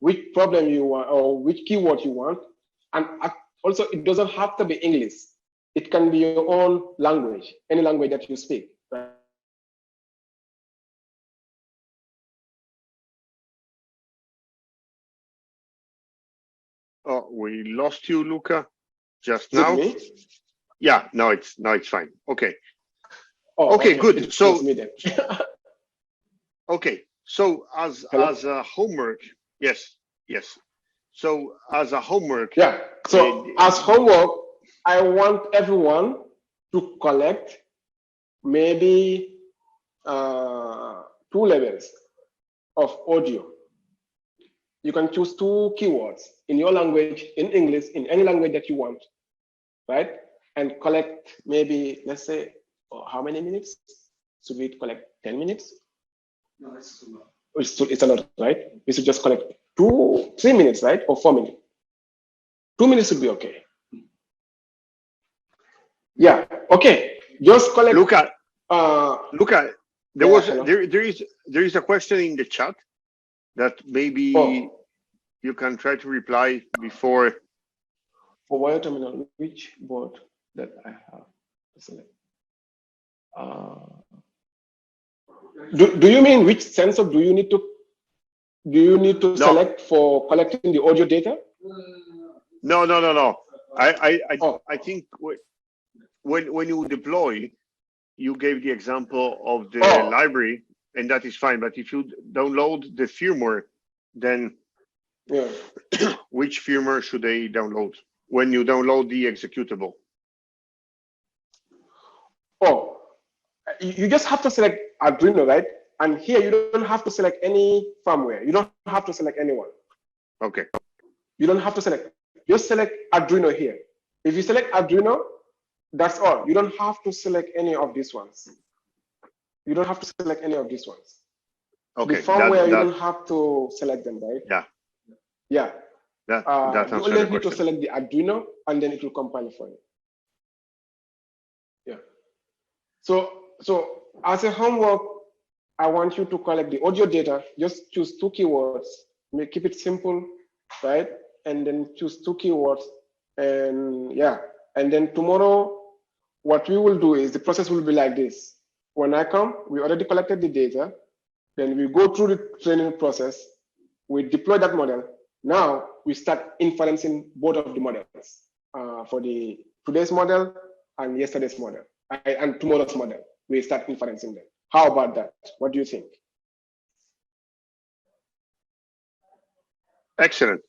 which problem you want or which keyword you want. And also, it doesn't have to be English. It can be your own language, any language that you speak. Right? Oh, we lost you, Luca, just Is it now. me? Yeah, now it's fine. Okay. Oh, okay, good. So me then. okay, so as a homework, yes. So as a homework, yeah. So as homework, I want everyone to collect maybe 2 levels of audio. You can choose 2 keywords in your language, in English, in any language that you want, right? And collect maybe, let's say, how many minutes? Should we collect 10 minutes? No, it's too long. It's a lot, right? We should just collect 3 minutes, right? Or 4 minutes. 2 minutes should be okay. Yeah, okay. Just collect. Luca, there is a question in the chat that maybe you can try to reply before. For wire terminal, which board that I have to select? Do you mean which sensor do you need to select for collecting the audio data? No. I think when you deploy, you gave the example of the library, and that is fine. But if you download the firmware, then which firmware should they download when you download the executable? Oh, you just have to select Arduino, right? And here you don't have to select any firmware. You don't have to select anyone. Okay. You don't have to select. Just select Arduino here. If you select Arduino, that's all. You don't have to select any of these ones. You don't have to select any of these ones. Okay. The firmware, you don't have to select them, right? Yeah. Yeah. That you only need to select the Arduino, and then it will compile for you. Yeah. So as a homework, I want you to collect the audio data. Just choose 2 keywords. Keep it simple, right? And then choose 2 keywords. And yeah. And then tomorrow, what we will do is the process will be like this. When I come, we already collected the data. Then we go through the training process. We deploy that model. Now we start inferencing both of the models for the today's model and yesterday's model and tomorrow's model. We start inferencing them. How about that? What do you think? Excellent.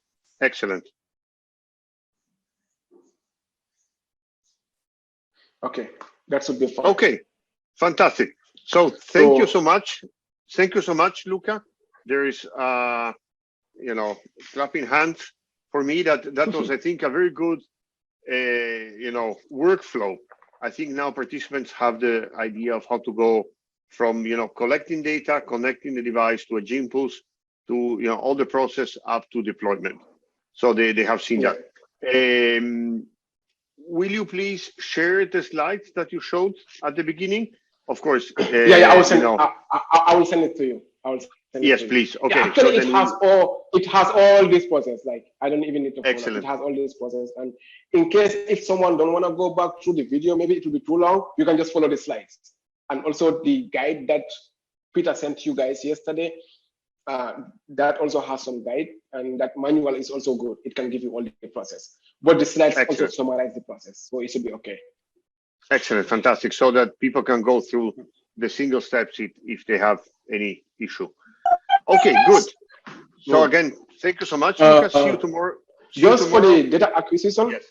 Okay, that should be fine. Okay, fantastic. So thank you so much. Thank you so much, Luca. There is, clapping hands for me. That was, I think, a very good, workflow. I think now participants have the idea of how to go from, collecting data, connecting the device to a Gpulse, to, all the process up to deployment. So they have seen that. Will you please share the slides that you showed at the beginning? Of course. I will send. I will send it to you. I'll send Yes, it to you. please. Okay. Yeah, actually, so it has all this process. Like, I don't even need to follow. Excellent. It has all this process. And in case if someone don't want to go back through the video, maybe it will be too long, you can just follow the slides. And also the guide that Peter sent you guys yesterday, that also has some guide, and that manual is also good. It can give you all the process. But the slides also summarize the process, so it should be okay. Excellent, fantastic. So that people can go through the single steps if they have any issue. Okay, good. So again, thank you so much, Lucas. See you tomorrow. Just for the data acquisition. Yes.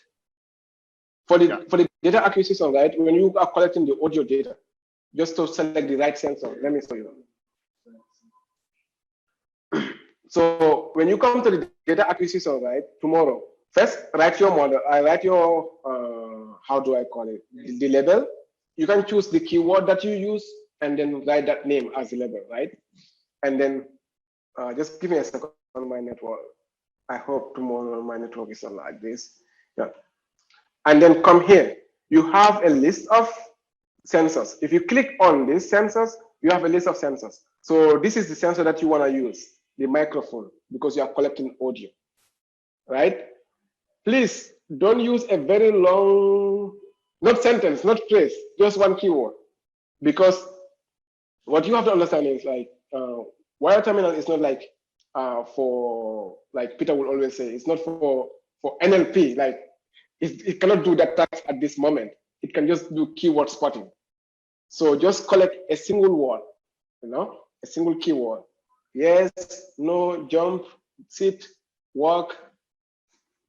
For the data acquisition, right? When you are collecting the audio data, just to select the right sensor. Let me show you. So when you come to the data acquisition, right, tomorrow, first write your model. I write your how do I call it? The label. You can choose the keyword that you use and then write that name as the label, right? And then just give me a second on my network. I hope tomorrow my network is not like this. Yeah. And then come here. You have a list of sensors. If you click on these sensors, you have a list of sensors. So this is the sensor that you want to use, the microphone, because you are collecting audio, right? Please don't use a very long, not sentence, not phrase, just one keyword, because what you have to understand is like wire terminal is not like for, like Peter will always say, it's not for NLP. Like it cannot do that task at this moment. It can just do keyword spotting. So just collect a single word, a single keyword. Yes, no, jump, sit, walk,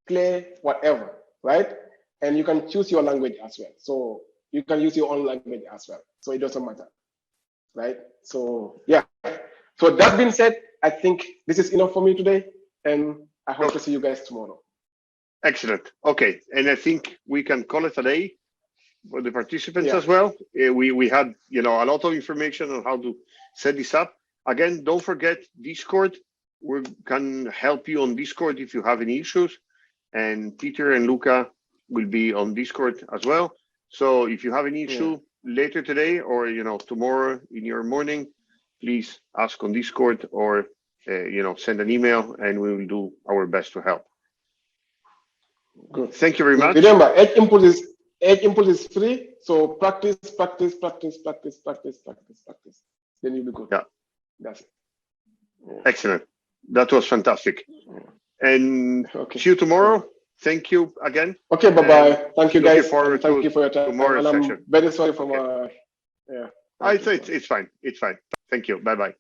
play, whatever, right? And you can choose your language as well. So you can use your own language as well. So it doesn't matter, right? So yeah. So that being said, I think this is enough for me today, and I hope to see you guys tomorrow. Excellent. Okay, and I think we can call it a day for the participants as well. We had a lot of information on how to set this up. Again, don't forget Discord. We can help you on Discord if you have any issues, and Peter and Luca will be on Discord as well. So if you have any issue later today or tomorrow in your morning, please ask on Discord or send an email, and we will do our best to help. Good. Thank you very much. Remember, Edge Impulse is free. So practice. Then you'll be good. Yeah. That's it. Excellent. That was fantastic. And see you tomorrow. Thank you again. Okay, bye-bye. Thank you, guys. Thank you for your time. Tomorrow's session. I'm very sorry for my, It's fine. It's fine. Thank you. Bye-bye.